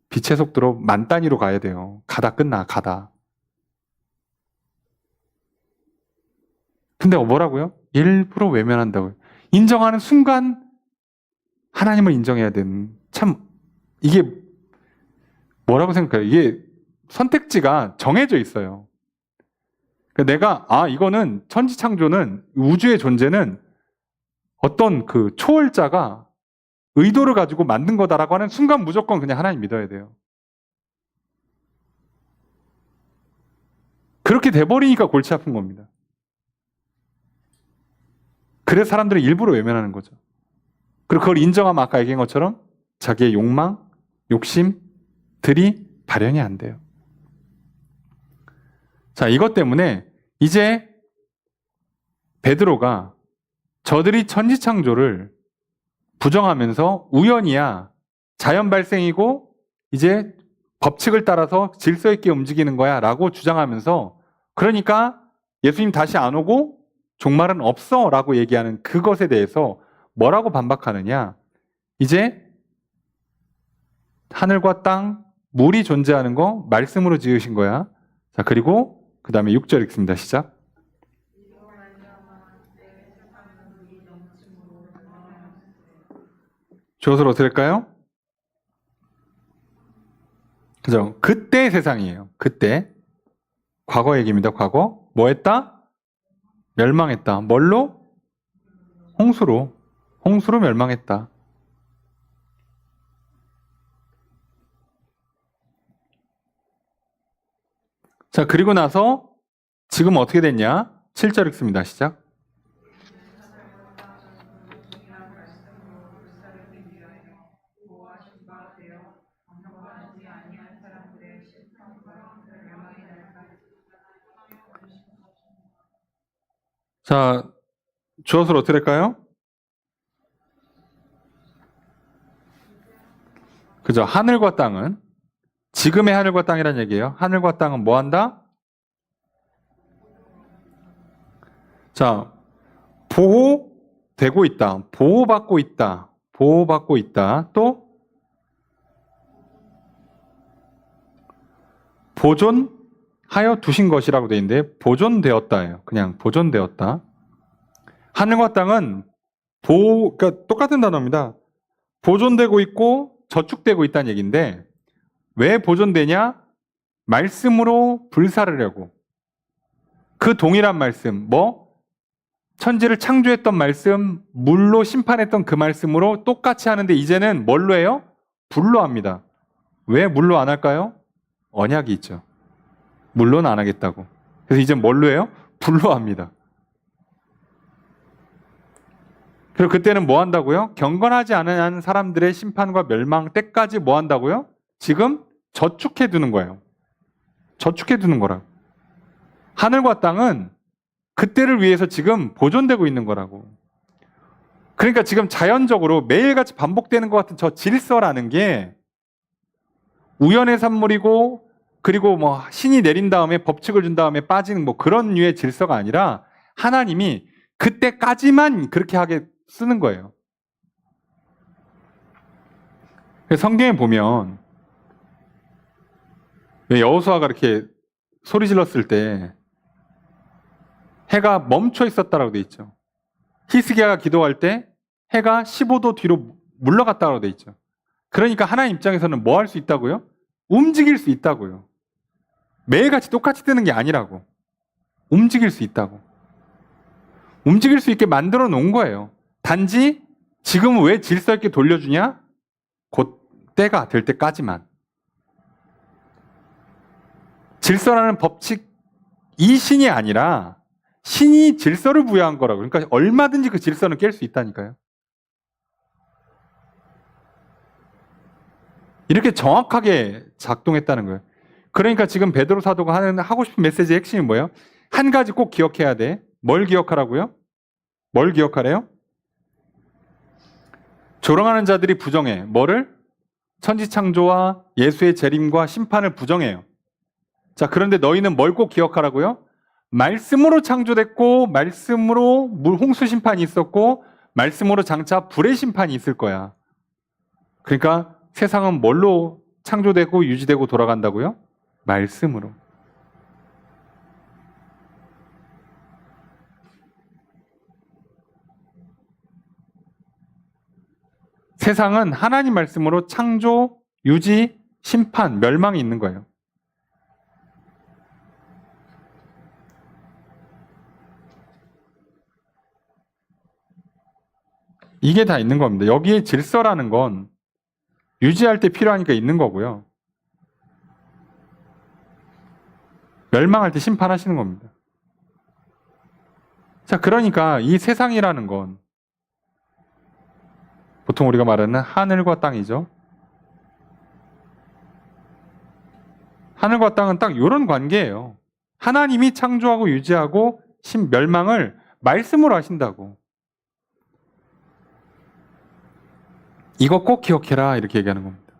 빛의 속도로 10,000단위로 가야 돼요. 가다 끝나 가다. 근데 뭐라고요? 일부러 외면한다고요. 인정하는 순간 하나님을 인정해야 되는, 참 이게 뭐라고 생각해요? 이게 선택지가 정해져 있어요. 그러니까 내가 이거는 천지창조는, 우주의 존재는 어떤 그 초월자가 의도를 가지고 만든 거다라고 하는 순간 무조건 그냥 하나님 믿어야 돼요. 그렇게 돼버리니까 골치 아픈 겁니다. 그래서 사람들이 일부러 외면하는 거죠. 그리고 그걸 인정하면 아까 얘기한 것처럼 자기의 욕망, 욕심들이 발현이 안 돼요. 자, 이것 때문에 이제 베드로가 저들이 천지창조를 부정하면서 우연이야, 자연 발생이고 이제 법칙을 따라서 질서 있게 움직이는 거야 라고 주장하면서, 그러니까 예수님 다시 안 오고 종말은 없어 라고 얘기하는 그것에 대해서 뭐라고 반박하느냐, 이제 하늘과 땅, 물이 존재하는 거 말씀으로 지으신 거야. 자, 그리고 그 다음에 6절 읽습니다. 시작. 주어서로 어떻게 될까요? 그죠? 그때 세상이에요. 그때. 과거 얘기입니다. 과거. 뭐 했다? 멸망했다. 뭘로? 홍수로. 홍수로 멸망했다. 자, 그리고 나서 지금 어떻게 됐냐? 7절 읽습니다. 시작. 자, 주어서로 어떻게 될까요? 그죠? 하늘과 땅은, 지금의 하늘과 땅이란 얘기예요. 하늘과 땅은 뭐 한다? 자, 보호되고 있다. 보호받고 있다. 보호받고 있다. 또 보존하여 두신 것이라고 되어 있는데, 보존되었다예요. 그냥 보존되었다. 하늘과 땅은 그러니까 똑같은 단어입니다. 보존되고 있고 저축되고 있다는 얘기인데, 왜 보존되냐? 말씀으로 불사르려고. 그 동일한 말씀, 천지를 창조했던 말씀, 물로 심판했던 그 말씀으로 똑같이 하는데, 이제는 뭘로 해요? 불로 합니다. 왜 물로 안 할까요? 언약이 있죠. 물로는 안 하겠다고. 그래서 이제 뭘로 해요? 불로 합니다. 그리고 그때는 뭐 한다고요? 경건하지 않은 사람들의 심판과 멸망 때까지 뭐 한다고요? 지금 저축해 두는 거예요. 저축해 두는 거라고. 하늘과 땅은 그때를 위해서 지금 보존되고 있는 거라고. 그러니까 지금 자연적으로 매일같이 반복되는 것 같은 저 질서라는 게 우연의 산물이고, 그리고 신이 내린 다음에 법칙을 준 다음에 빠지는 그런 류의 질서가 아니라, 하나님이 그때까지만 그렇게 하게 쓰는 거예요. 성경에 보면 여호수아가 이렇게 소리 질렀을 때 해가 멈춰 있었다라고 돼 있죠. 히스기야가 기도할 때 해가 15도 뒤로 물러갔다고 돼 있죠. 그러니까 하나님 입장에서는 뭐 할 수 있다고요? 움직일 수 있다고요. 매일같이 똑같이 뜨는 게 아니라고. 움직일 수 있다고. 움직일 수 있게 만들어 놓은 거예요. 단지 지금은 왜 질서 있게 돌려주냐? 곧 때가 될 때까지만. 질서라는 법칙, 이 신이 아니라 신이 질서를 부여한 거라고. 그러니까 얼마든지 그 질서는 깰 수 있다니까요. 이렇게 정확하게 작동했다는 거예요. 그러니까 지금 베드로 사도가 하고 싶은 메시지의 핵심이 뭐예요? 한 가지 꼭 기억해야 돼. 뭘 기억하라고요? 뭘 기억하래요? 조롱하는 자들이 부정해. 뭐를? 천지창조와 예수의 재림과 심판을 부정해요. 자, 그런데 너희는 뭘 꼭 기억하라고요? 말씀으로 창조됐고 말씀으로 홍수 심판이 있었고 말씀으로 장차 불의 심판이 있을 거야. 그러니까 세상은 뭘로 창조되고 유지되고 돌아간다고요? 말씀으로. 세상은 하나님 말씀으로 창조, 유지, 심판, 멸망이 있는 거예요. 이게 다 있는 겁니다. 여기에 질서라는 건 유지할 때 필요하니까 있는 거고요. 멸망할 때 심판하시는 겁니다. 자, 그러니까 이 세상이라는 건 보통 우리가 말하는 하늘과 땅이죠. 하늘과 땅은 딱 이런 관계예요. 하나님이 창조하고 유지하고 멸망을 말씀으로 하신다고. 이거 꼭 기억해라 이렇게 얘기하는 겁니다.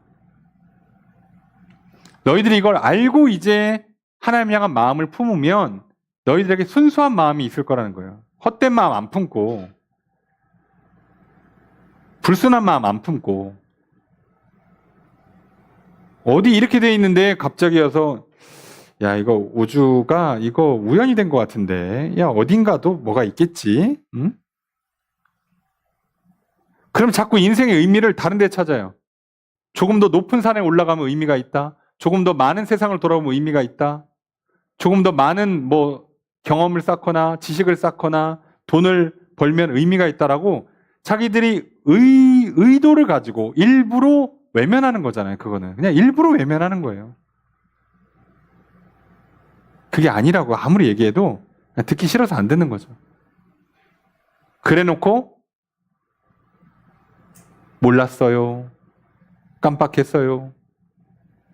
너희들이 이걸 알고 이제 하나님 향한 마음을 품으면 너희들에게 순수한 마음이 있을 거라는 거예요. 헛된 마음 안 품고 불순한 마음 안 품고 어디 이렇게 돼 있는데 갑자기 와서 야 이거 우주가 이거 우연이 된 것 같은데 야 어딘가도 뭐가 있겠지? 응? 그럼 자꾸 인생의 의미를 다른 데 찾아요. 조금 더 높은 산에 올라가면 의미가 있다. 조금 더 많은 세상을 돌아보면 의미가 있다. 조금 더 많은 경험을 쌓거나 지식을 쌓거나 돈을 벌면 의미가 있다라고 자기들이 의도를 가지고 일부러 외면하는 거잖아요. 그거는 그냥 일부러 외면하는 거예요. 그게 아니라고 아무리 얘기해도 그냥 듣기 싫어서 안 듣는 거죠. 그래놓고 몰랐어요. 깜빡했어요.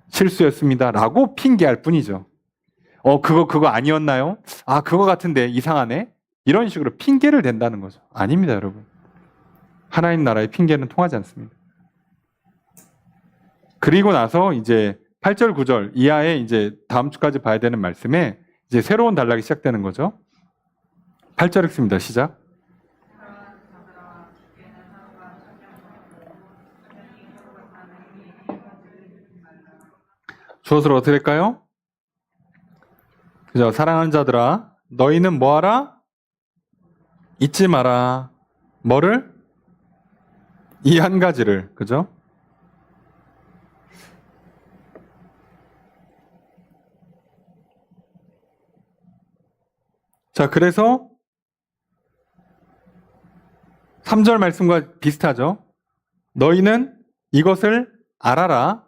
실수였습니다. 라고 핑계할 뿐이죠. 그거 아니었나요? 아, 그거 같은데 이상하네? 이런 식으로 핑계를 댄다는 거죠. 아닙니다, 여러분. 하나님 나라의 핑계는 통하지 않습니다. 그리고 나서 이제 8절, 9절 이하에 이제 다음 주까지 봐야 되는 말씀에 이제 새로운 단락이 시작되는 거죠. 8절 읽습니다. 시작. 주어서로 어떻게 될까요? 그죠? 사랑하는 자들아, 너희는 뭐하라? 잊지 마라. 뭐를? 이 한 가지를. 그죠? 자, 그래서 3절 말씀과 비슷하죠? 너희는 이것을 알아라.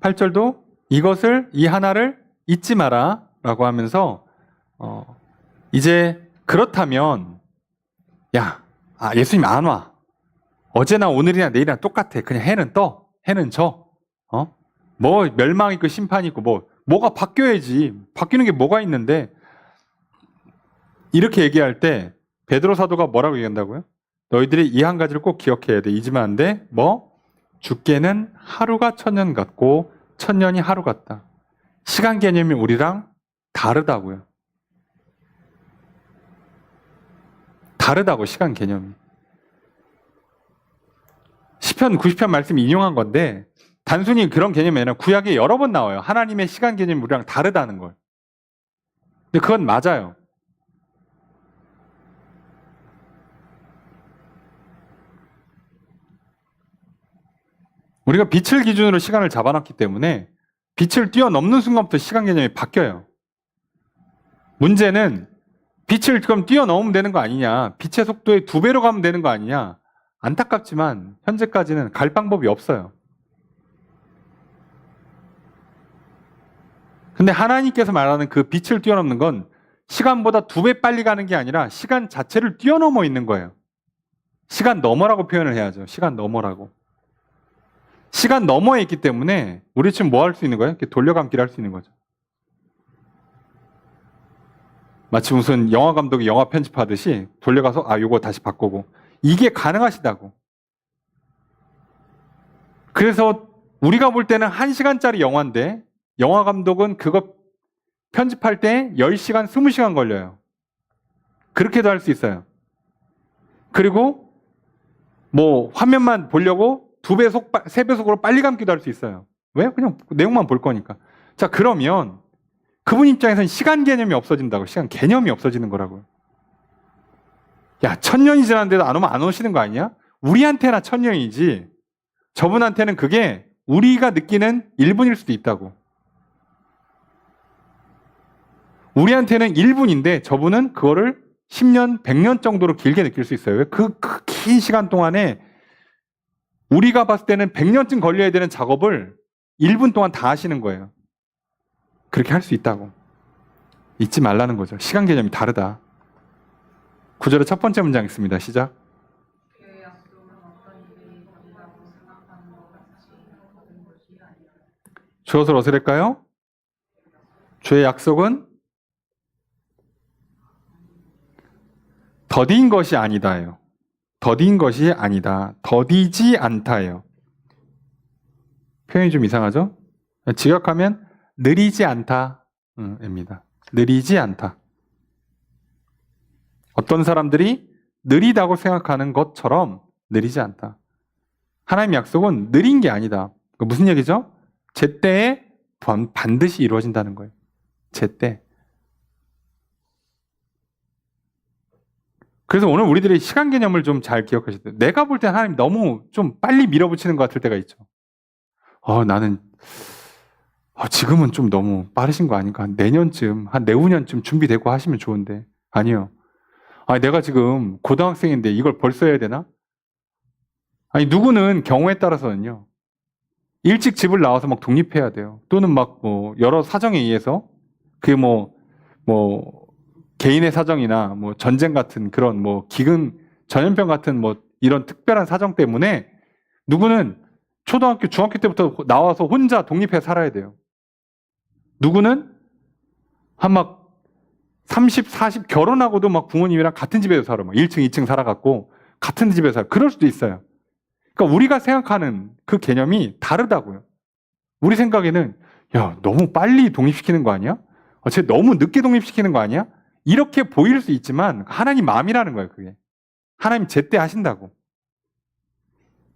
8절도 이것을, 이 하나를 잊지 마라. 라고 하면서, 이제 그렇다면, 예수님 안 와. 어제나 오늘이나 내일이나 똑같아. 그냥 해는 떠. 해는 져. 뭐 멸망 있고 심판 있고 뭐가 바뀌어야지. 바뀌는 게 뭐가 있는데. 이렇게 얘기할 때 베드로 사도가 뭐라고 얘기한다고요? 너희들이 이 한 가지를 꼭 기억해야 돼. 잊으면 안 돼. 죽게는 하루가 천년 같고 천년이 하루 같다. 시간 개념이 우리랑 다르다고요. 다르다고 시간 개념이. 시편 90편 말씀 인용한 건데 단순히 그런 개념이 아니라 구약에 여러 번 나와요. 하나님의 시간 개념이 우리랑 다르다는 걸. 근데 그건 맞아요. 우리가 빛을 기준으로 시간을 잡아놨기 때문에 빛을 뛰어넘는 순간부터 시간 개념이 바뀌어요. 문제는 빛을 그럼 뛰어넘으면 되는 거 아니냐, 빛의 속도의 2배로 가면 되는 거 아니냐. 안타깝지만 현재까지는 갈 방법이 없어요. 근데 하나님께서 말하는 그 빛을 뛰어넘는 건 시간보다 2배 빨리 가는 게 아니라 시간 자체를 뛰어넘어 있는 거예요. 시간 너머라고 표현을 해야죠. 시간 너머라고. 시간 너머에 있기 때문에 우리 지금 뭐 할 수 있는 거예요? 이렇게 돌려감기를 할 수 있는 거죠. 마치 무슨 영화 감독이 영화 편집하듯이 돌려가서 요거 다시 바꾸고. 이게 가능하시다고. 그래서 우리가 볼 때는 1시간짜리 영화인데 영화 감독은 그거 편집할 때 10시간, 20시간 걸려요. 그렇게도 할 수 있어요. 그리고 뭐 화면만 보려고 2배속, 3배속으로 빨리 감기도 할 수 있어요. 왜? 그냥 내용만 볼 거니까. 자, 그러면 그분 입장에서는 시간 개념이 없어진다고. 시간 개념이 없어지는 거라고요. 야, 1000년이 지났는데도 안 오면 안 오시는 거 아니야? 우리한테나 1000년이지. 저분한테는 그게 우리가 느끼는 1분일 수도 있다고. 우리한테는 1분인데 저분은 그거를 10년, 100년 정도로 길게 느낄 수 있어요. 그 긴 시간 동안에 우리가 봤을 때는 100년쯤 걸려야 되는 작업을 1분 동안 다 하시는 거예요. 그렇게 할 수 있다고. 잊지 말라는 거죠. 시간 개념이 다르다. 구절의 첫 번째 문장 있습니다. 시작. 주어서 어떻게 될까요? 주의 약속은 더딘 것이 아니다예요. 더딘 것이 아니다. 더디지 않다예요. 표현이 좀 이상하죠? 직역하면 느리지 않다입니다. 느리지 않다. 어떤 사람들이 느리다고 생각하는 것처럼 느리지 않다. 하나님의 약속은 느린 게 아니다. 무슨 얘기죠? 제때에 반드시 이루어진다는 거예요. 제때. 그래서 오늘 우리들이 시간 개념을 좀 잘 기억하셔야 돼요. 내가 볼 때 하나님 너무 좀 빨리 밀어붙이는 것 같을 때가 있죠. 나는 지금은 좀 너무 빠르신 거 아닌가? 내년쯤, 한 내후년쯤 준비되고 하시면 좋은데. 아니요. 내가 지금 고등학생인데 이걸 벌써 해야 되나? 누구는 경우에 따라서는요. 일찍 집을 나와서 막 독립해야 돼요. 또는 막 여러 사정에 의해서 그게 개인의 사정이나 전쟁 같은 그런 기근, 전염병 같은 이런 특별한 사정 때문에 누구는 초등학교, 중학교 때부터 나와서 혼자 독립해 살아야 돼요. 누구는 한 30, 40 결혼하고도 막 부모님이랑 같은 집에서 살아. 1층, 2층 살아갖고 같은 집에서 살아. 그럴 수도 있어요. 그러니까 우리가 생각하는 그 개념이 다르다고요. 우리 생각에는 야, 너무 빨리 독립시키는 거 아니야? 쟤 너무 늦게 독립시키는 거 아니야? 이렇게 보일 수 있지만 하나님 마음이라는 거예요, 그게. 하나님 제때 하신다고.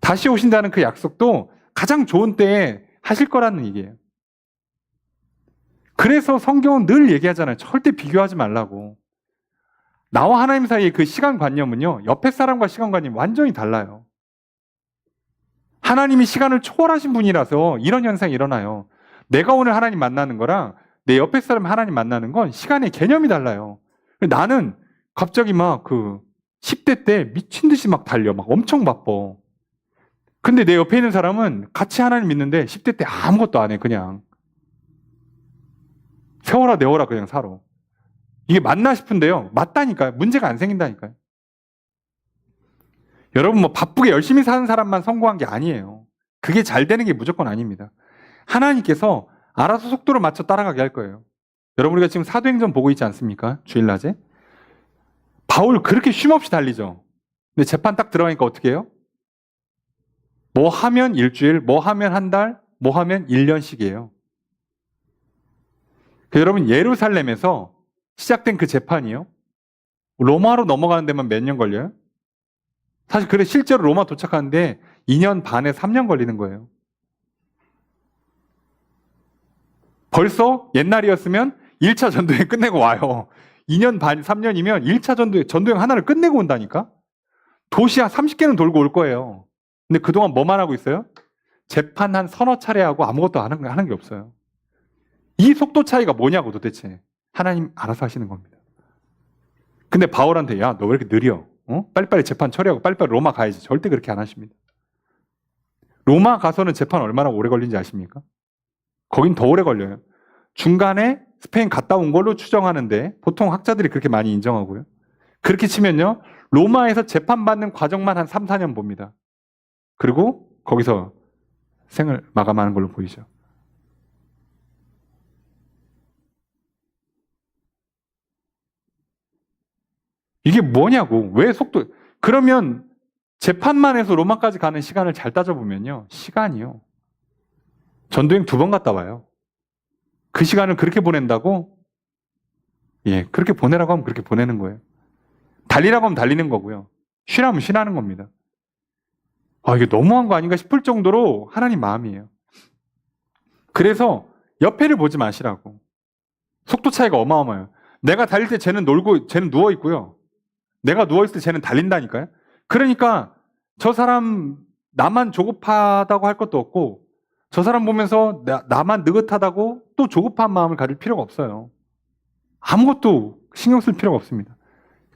다시 오신다는 그 약속도 가장 좋은 때에 하실 거라는 얘기예요. 그래서 성경은 늘 얘기하잖아요. 절대 비교하지 말라고. 나와 하나님 사이의 그 시간관념은요, 옆에 사람과 시간관념이 완전히 달라요. 하나님이 시간을 초월하신 분이라서 이런 현상이 일어나요. 내가 오늘 하나님 만나는 거랑 내 옆에 사람 하나님 만나는 건 시간의 개념이 달라요. 나는 갑자기 10대 때 미친 듯이 막 달려. 막 엄청 바빠. 근데 내 옆에 있는 사람은 같이 하나님 믿는데 10대 때 아무것도 안 해, 그냥. 세워라, 내워라, 그냥 살아. 이게 맞나 싶은데요. 맞다니까요. 문제가 안 생긴다니까요. 여러분, 바쁘게 열심히 사는 사람만 성공한 게 아니에요. 그게 잘 되는 게 무조건 아닙니다. 하나님께서 알아서 속도를 맞춰 따라가게 할 거예요. 여러분, 우리가 지금 사도행전 보고 있지 않습니까? 주일낮에. 바울 그렇게 쉼없이 달리죠. 근데 재판 딱 들어가니까 어떻게 해요? 뭐 하면 일주일, 뭐 하면 한 달, 뭐 하면 1년씩이에요. 여러분, 예루살렘에서 시작된 그 재판이요. 로마로 넘어가는 데만 몇 년 걸려요? 사실 그래 실제로 로마 도착하는데 2년 반에 3년 걸리는 거예요. 벌써 옛날이었으면 1차 전도행 끝내고 와요. 2년 반, 3년이면 1차 전도행 하나를 끝내고 온다니까? 도시 한 30개는 돌고 올 거예요. 근데 그동안 뭐만 하고 있어요? 재판 한 서너 차례 하고 아무것도 하는 게 없어요. 이 속도 차이가 뭐냐고 도대체. 하나님 알아서 하시는 겁니다. 근데 바울한테 야, 너 왜 이렇게 느려? 빨리빨리 재판 처리하고 빨리빨리 로마 가야지. 절대 그렇게 안 하십니다. 로마 가서는 재판 얼마나 오래 걸린지 아십니까? 거긴 더 오래 걸려요. 중간에 스페인 갔다 온 걸로 추정하는데 보통 학자들이 그렇게 많이 인정하고요. 그렇게 치면요. 로마에서 재판받는 과정만 한 3, 4년 봅니다. 그리고 거기서 생을 마감하는 걸로 보이죠. 이게 뭐냐고. 왜 속도. 그러면 재판만 해서 로마까지 가는 시간을 잘 따져보면요. 시간이요. 전도행 2번 갔다 와요. 그 시간을 그렇게 보낸다고? 예, 그렇게 보내라고 하면 그렇게 보내는 거예요. 달리라고 하면 달리는 거고요. 쉬라면 쉬라는 겁니다. 아, 이게 너무한 거 아닌가 싶을 정도로 하나님 마음이에요. 그래서 옆에를 보지 마시라고. 속도 차이가 어마어마해요. 내가 달릴 때 쟤는 놀고, 쟤는 누워 있고요. 내가 누워 있을 때 쟤는 달린다니까요. 그러니까 저 사람 나만 조급하다고 할 것도 없고 저 사람 보면서 나만 느긋하다고 또 조급한 마음을 가질 필요가 없어요. 아무것도 신경 쓸 필요가 없습니다.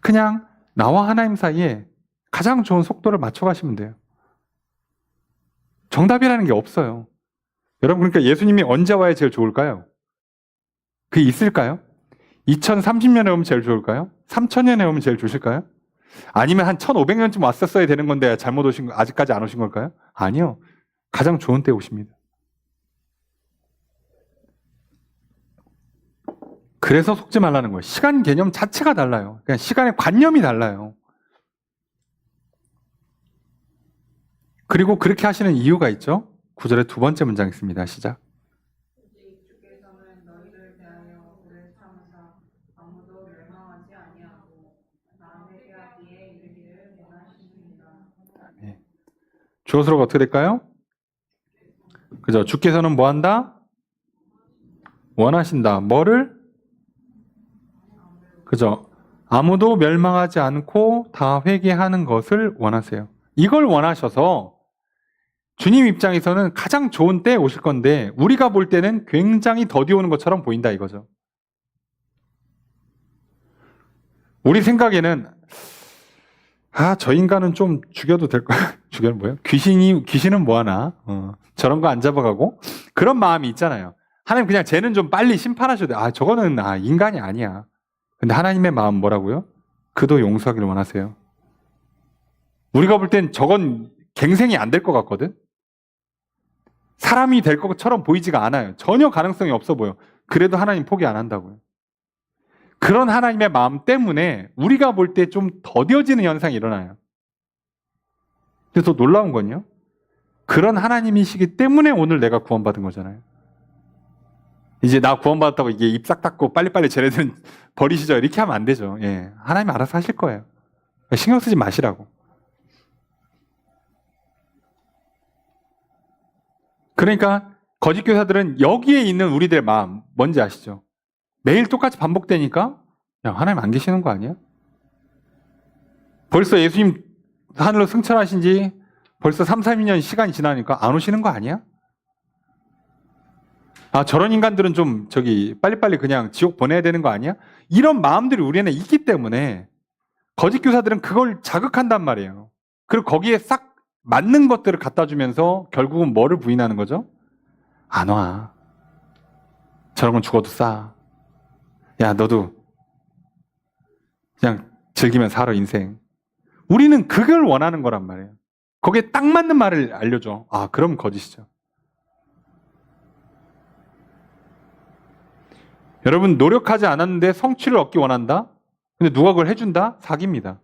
그냥 나와 하나님 사이에 가장 좋은 속도를 맞춰가시면 돼요. 정답이라는 게 없어요. 여러분, 그러니까 예수님이 언제 와야 제일 좋을까요? 그게 있을까요? 2030년에 오면 제일 좋을까요? 3000년에 오면 제일 좋으실까요? 아니면 한 1500년쯤 왔었어야 되는 건데 잘못 오신 거, 아직까지 안 오신 걸까요? 아니요. 가장 좋은 때 오십니다. 그래서 속지 말라는 거예요. 시간 개념 자체가 달라요. 그냥 시간의 관념이 달라요. 그리고 그렇게 하시는 이유가 있죠. 9절의 2번째 문장 있습니다. 시작. 주께서는 너희를 대하여 오래 참으사 아무도 멸망하지 아니하고 다 회개하기에 이르기를 원하시느니라. 네. 주어서로가 어떻게 될까요? 그죠? 주께서는 뭐 한다? 원하신다. 뭐를? 그죠? 아무도 멸망하지 않고 다 회개하는 것을 원하세요. 이걸 원하셔서 주님 입장에서는 가장 좋은 때에 오실 건데 우리가 볼 때는 굉장히 더디 오는 것처럼 보인다 이거죠. 우리 생각에는 저 인간은 좀 죽여도 될 거야. 죽여는 뭐예요? 귀신은 뭐하나? 저런 거 안 잡아가고 그런 마음이 있잖아요. 하나님 그냥 쟤는 좀 빨리 심판하셔도 돼. 저거는 인간이 아니야. 근데 하나님의 마음 뭐라고요? 그도 용서하기를 원하세요. 우리가 볼 땐 저건 갱생이 안 될 것 같거든? 사람이 될 것처럼 보이지가 않아요. 전혀 가능성이 없어 보여. 그래도 하나님 포기 안 한다고요. 그런 하나님의 마음 때문에 우리가 볼 때 좀 더뎌지는 현상이 일어나요. 그래서 놀라운 건요. 그런 하나님이시기 때문에 오늘 내가 구원받은 거잖아요. 이제 나 구원받았다고 이게 입 싹 닫고 빨리빨리 쟤네들은 버리시죠. 이렇게 하면 안 되죠. 예, 하나님이 알아서 하실 거예요. 신경 쓰지 마시라고. 그러니까 거짓 교사들은 여기에 있는 우리들의 마음 뭔지 아시죠? 매일 똑같이 반복되니까 야, 하나님 안 계시는 거 아니야? 벌써 예수님 하늘로 승천하신 지 벌써 3, 4년 시간이 지나니까 안 오시는 거 아니야? 저런 인간들은 좀 빨리빨리 그냥 지옥 보내야 되는 거 아니야? 이런 마음들이 우리 안에 있기 때문에 거짓 교사들은 그걸 자극한단 말이에요. 그리고 거기에 싹 맞는 것들을 갖다 주면서 결국은 뭐를 부인하는 거죠? 안 와. 저런 건 죽어도 싸. 야, 너도 그냥 즐기면 살아, 인생. 우리는 그걸 원하는 거란 말이에요. 거기에 딱 맞는 말을 알려줘. 그럼 거짓이죠. 여러분, 노력하지 않았는데 성취를 얻기 원한다? 근데 누가 그걸 해준다? 사기입니다.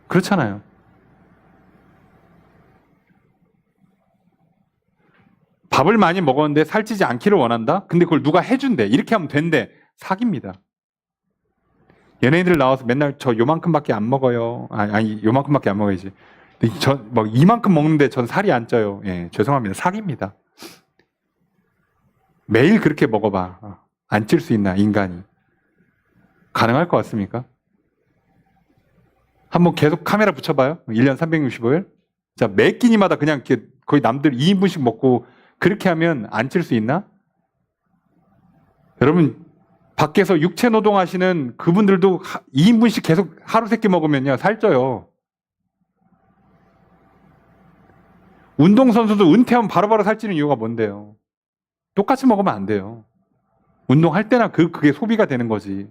그렇잖아요. 밥을 많이 먹었는데 살찌지 않기를 원한다? 근데 그걸 누가 해준대. 이렇게 하면 된대. 사기입니다. 연예인들 나와서 맨날 저 요만큼밖에 안 먹어요. 아니 요만큼밖에 안 먹어야지. 이만큼 먹는데 전 살이 안 쪄요. 예, 죄송합니다. 사기입니다. 매일 그렇게 먹어봐. 안 찔 수 있나, 인간이. 가능할 것 같습니까? 한번 계속 카메라 붙여봐요. 1년 365일. 자, 매 끼니마다 그냥 이렇게 거의 남들 2인분씩 먹고 그렇게 하면 안 찔 수 있나? 여러분, 밖에서 육체 노동하시는 그분들도 2인분씩 계속 하루 세끼 먹으면요, 살쪄요. 운동선수도 은퇴하면 바로바로 살찌는 이유가 뭔데요? 똑같이 먹으면 안 돼요. 운동할 때나 그게 소비가 되는 거지.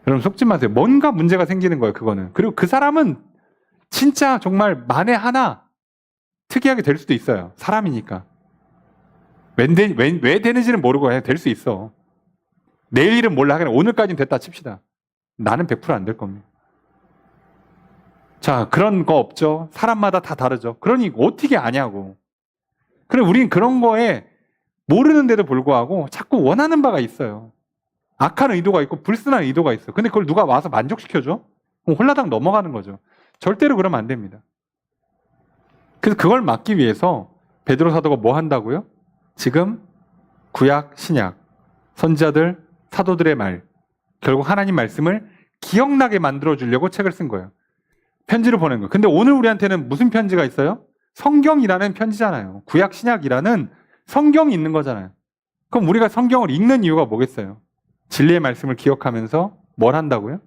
여러분 속지 마세요. 뭔가 문제가 생기는 거예요, 그거는. 그리고 그 사람은 진짜 정말 만에 하나 특이하게 될 수도 있어요. 사람이니까. 왜 되는지는 모르고 될 수 있어. 내일 일은 몰라. 그냥 오늘까지는 됐다 칩시다. 나는 100% 안 될 겁니다. 자, 그런 거 없죠. 사람마다 다 다르죠. 그러니 어떻게 아냐고. 그래, 우린 그런 거에 모르는데도 불구하고 자꾸 원하는 바가 있어요. 악한 의도가 있고 불순한 의도가 있어. 근데 그걸 누가 와서 만족시켜줘? 그럼 홀라당 넘어가는 거죠. 절대로 그러면 안 됩니다. 그래서 그걸 막기 위해서 베드로 사도가 뭐 한다고요? 지금 구약, 신약, 선지자들, 사도들의 말, 결국 하나님 말씀을 기억나게 만들어 주려고 책을 쓴 거예요. 편지를 보낸 거예요. 근데 오늘 우리한테는 무슨 편지가 있어요? 성경이라는 편지잖아요. 구약, 신약이라는 성경이 있는 거잖아요. 그럼 우리가 성경을 읽는 이유가 뭐겠어요? 진리의 말씀을 기억하면서 뭘 한다고요?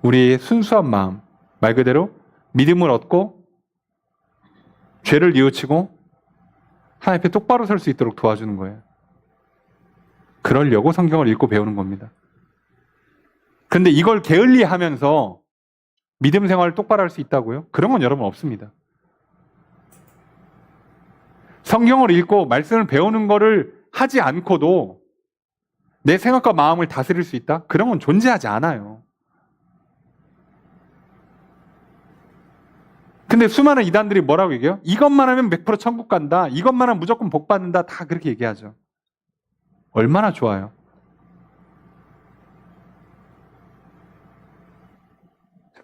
우리의 순수한 마음, 말 그대로 믿음을 얻고 죄를 뉘우치고 하나님 앞에 똑바로 설 수 있도록 도와주는 거예요. 그러려고 성경을 읽고 배우는 겁니다. 근데 이걸 게을리하면서 믿음 생활을 똑바로 할 수 있다고요? 그런 건 여러분 없습니다. 성경을 읽고 말씀을 배우는 거를 하지 않고도 내 생각과 마음을 다스릴 수 있다? 그런 건 존재하지 않아요. 근데 수많은 이단들이 뭐라고 얘기해요? 이것만 하면 100% 천국 간다. 이것만 하면 무조건 복 받는다. 다 그렇게 얘기하죠. 얼마나 좋아요.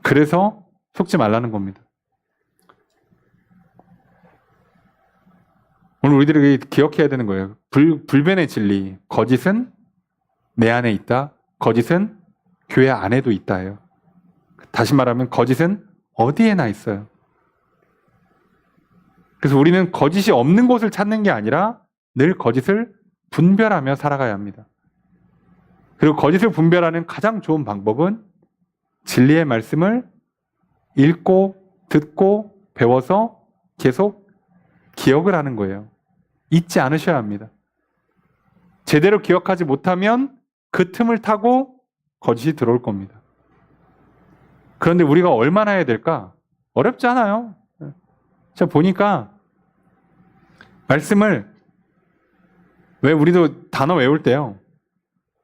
그래서 속지 말라는 겁니다. 오늘 우리들이 기억해야 되는 거예요. 불변의 진리. 거짓은 내 안에 있다. 거짓은 교회 안에도 있다예요. 다시 말하면 거짓은 어디에나 있어요. 그래서 우리는 거짓이 없는 곳을 찾는 게 아니라 늘 거짓을 분별하며 살아가야 합니다. 그리고 거짓을 분별하는 가장 좋은 방법은 진리의 말씀을 읽고 듣고 배워서 계속 기억을 하는 거예요. 잊지 않으셔야 합니다. 제대로 기억하지 못하면 그 틈을 타고 거짓이 들어올 겁니다. 그런데 우리가 얼마나 해야 될까? 어렵지 않아요. 제가 보니까 말씀을 왜 우리도 단어 외울 때요.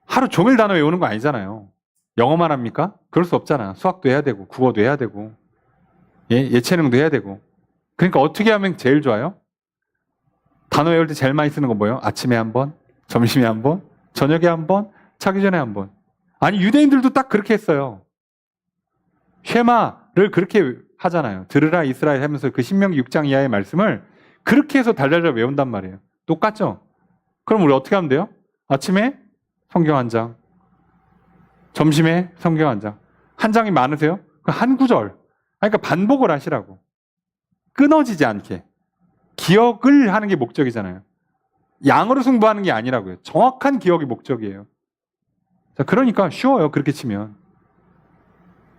하루 종일 단어 외우는 거 아니잖아요. 영어만 합니까? 그럴 수 없잖아. 수학도 해야 되고 국어도 해야 되고 예체능도 해야 되고. 그러니까 어떻게 하면 제일 좋아요? 단어 외울 때 제일 많이 쓰는 거 뭐예요? 아침에 한 번, 점심에 한 번, 저녁에 한 번, 자기 전에 한 번. 아니 유대인들도 딱 그렇게 했어요. 쉐마를 그렇게 하잖아요. 들으라 이스라엘 하면서 그 신명기 6장 이하의 말씀을 그렇게 해서 달달달 외운단 말이에요. 똑같죠? 그럼 우리 어떻게 하면 돼요? 아침에 성경 한 장, 점심에 성경 한 장. 한 장이 많으세요? 한 구절. 그러니까 반복을 하시라고. 끊어지지 않게. 기억을 하는 게 목적이잖아요. 양으로 승부하는 게 아니라고요. 정확한 기억이 목적이에요. 자, 그러니까 쉬워요. 그렇게 치면.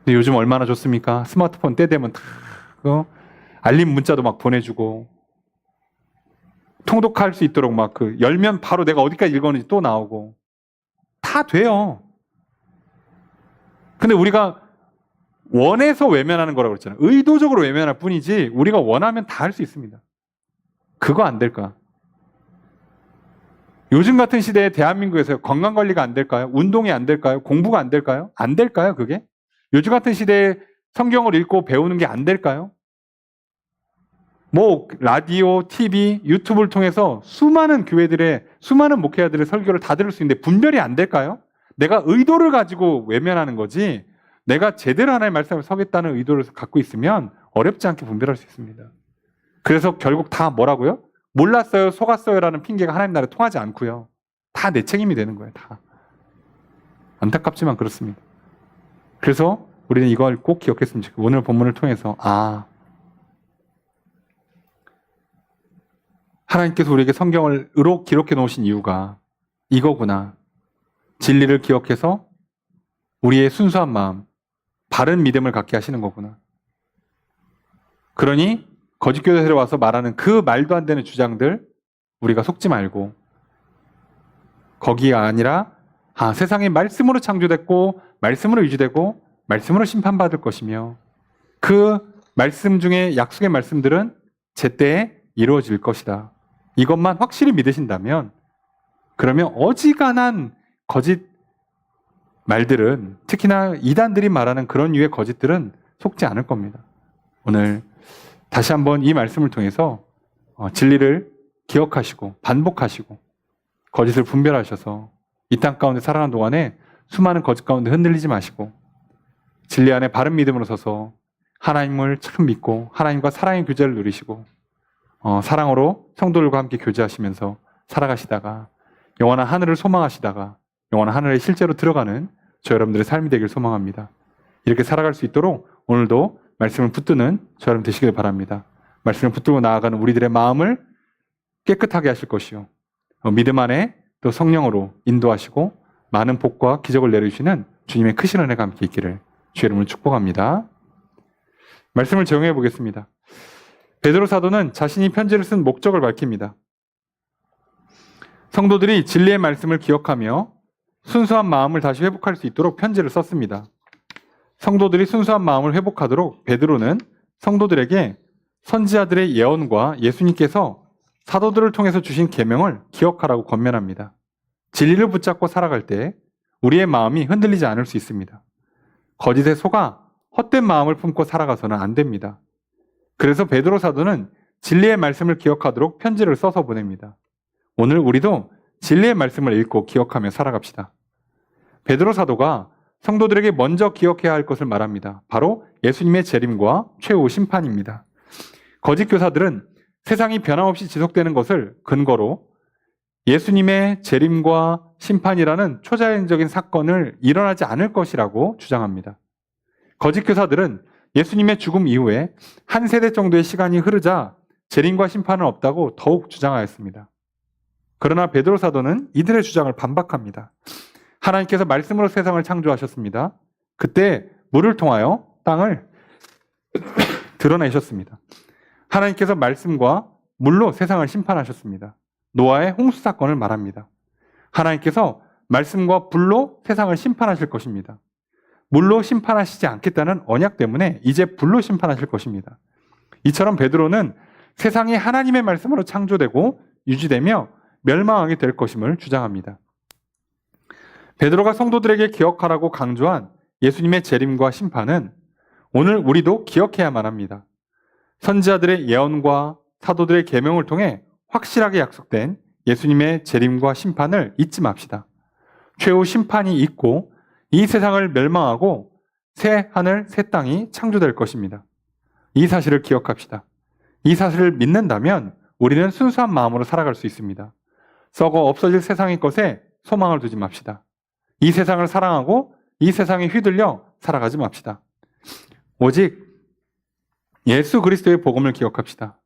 근데 요즘 얼마나 좋습니까? 스마트폰 때 되면 알림 문자도 막 보내주고 통독할 수 있도록 막 열면 바로 내가 어디까지 읽었는지 또 나오고 다 돼요. 근데 우리가 원해서 외면하는 거라고 그랬잖아요. 의도적으로 외면할 뿐이지 우리가 원하면 다 할 수 있습니다. 그거 안 될까? 요즘 같은 시대에 대한민국에서 건강관리가 안 될까요? 운동이 안 될까요? 공부가 안 될까요? 안 될까요, 그게? 요즘 같은 시대에 성경을 읽고 배우는 게 안 될까요? 뭐 라디오, TV, 유튜브를 통해서 수많은 교회들의 수많은 목회자들의 설교를 다 들을 수 있는데 분별이 안 될까요? 내가 의도를 가지고 외면하는 거지 내가 제대로 하나님의 말씀을 서겠다는 의도를 갖고 있으면 어렵지 않게 분별할 수 있습니다. 그래서 결국 다 뭐라고요? 몰랐어요, 속았어요라는 핑계가 하나님 나라에 통하지 않고요. 다 내 책임이 되는 거예요. 다. 안타깝지만 그렇습니다. 그래서 우리는 이걸 꼭 기억했으면 좋겠어요. 오늘 본문을 통해서 하나님께서 우리에게 성경을 으로 기록해 놓으신 이유가 이거구나. 진리를 기억해서 우리의 순수한 마음, 바른 믿음을 갖게 하시는 거구나. 그러니 거짓 교사들이 와서 말하는 그 말도 안 되는 주장들 우리가 속지 말고 거기가 아니라 세상이 말씀으로 창조됐고 말씀으로 유지되고 말씀으로 심판받을 것이며 그 말씀 중에 약속의 말씀들은 제때에 이루어질 것이다. 이것만 확실히 믿으신다면 그러면 어지간한 거짓 말들은 특히나 이단들이 말하는 그런 류의 거짓들은 속지 않을 겁니다. 오늘 다시 한번 이 말씀을 통해서 진리를 기억하시고 반복하시고 거짓을 분별하셔서 이 땅 가운데 살아가는 동안에 수많은 거짓 가운데 흔들리지 마시고 진리 안에 바른 믿음으로 서서 하나님을 참 믿고 하나님과 사랑의 교제를 누리시고 사랑으로 성도들과 함께 교제하시면서 살아가시다가 영원한 하늘을 소망하시다가 영원한 하늘에 실제로 들어가는 저 여러분들의 삶이 되길 소망합니다. 이렇게 살아갈 수 있도록 오늘도 말씀을 붙드는 저 여러분 되시길 바랍니다. 말씀을 붙들고 나아가는 우리들의 마음을 깨끗하게 하실 것이요. 믿음 안에 또 성령으로 인도하시고 많은 복과 기적을 내려주시는 주님의 크신 은혜가 함께 있기를 주의 이름으로 축복합니다. 말씀을 적용해 보겠습니다. 베드로 사도는 자신이 편지를 쓴 목적을 밝힙니다. 성도들이 진리의 말씀을 기억하며 순수한 마음을 다시 회복할 수 있도록 편지를 썼습니다. 성도들이 순수한 마음을 회복하도록 베드로는 성도들에게 선지자들의 예언과 예수님께서 사도들을 통해서 주신 계명을 기억하라고 권면합니다. 진리를 붙잡고 살아갈 때 우리의 마음이 흔들리지 않을 수 있습니다. 거짓에 속아 헛된 마음을 품고 살아가서는 안 됩니다. 그래서 베드로 사도는 진리의 말씀을 기억하도록 편지를 써서 보냅니다. 오늘 우리도 진리의 말씀을 읽고 기억하며 살아갑시다. 베드로 사도가 성도들에게 먼저 기억해야 할 것을 말합니다. 바로 예수님의 재림과 최후 심판입니다. 거짓 교사들은 세상이 변함없이 지속되는 것을 근거로 예수님의 재림과 심판이라는 초자연적인 사건을 일어나지 않을 것이라고 주장합니다. 거짓 교사들은 예수님의 죽음 이후에 한 세대 정도의 시간이 흐르자 재림과 심판은 없다고 더욱 주장하였습니다. 그러나 베드로 사도는 이들의 주장을 반박합니다. 하나님께서 말씀으로 세상을 창조하셨습니다. 그때 물을 통하여 땅을 드러내셨습니다. 하나님께서 말씀과 물로 세상을 심판하셨습니다. 노아의 홍수 사건을 말합니다. 하나님께서 말씀과 불로 세상을 심판하실 것입니다. 물로 심판하시지 않겠다는 언약 때문에 이제 불로 심판하실 것입니다. 이처럼 베드로는 세상이 하나님의 말씀으로 창조되고 유지되며 멸망하게 될 것임을 주장합니다. 베드로가 성도들에게 기억하라고 강조한 예수님의 재림과 심판은 오늘 우리도 기억해야만 합니다. 선지자들의 예언과 사도들의 계명을 통해 확실하게 약속된 예수님의 재림과 심판을 잊지 맙시다. 최후 심판이 있고 이 세상을 멸망하고 새 하늘 새 땅이 창조될 것입니다. 이 사실을 기억합시다. 이 사실을 믿는다면 우리는 순수한 마음으로 살아갈 수 있습니다. 썩어 없어질 세상의 것에 소망을 두지 맙시다. 이 세상을 사랑하고 이 세상에 휘둘려 살아가지 맙시다. 오직 예수 그리스도의 복음을 기억합시다.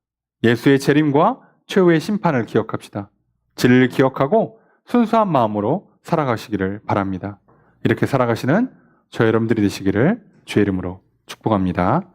예수의 재림과 최후의 심판을 기억합시다. 진리를 기억하고 순수한 마음으로 살아가시기를 바랍니다. 이렇게 살아가시는 저 여러분들이 되시기를 주의 이름으로 축복합니다.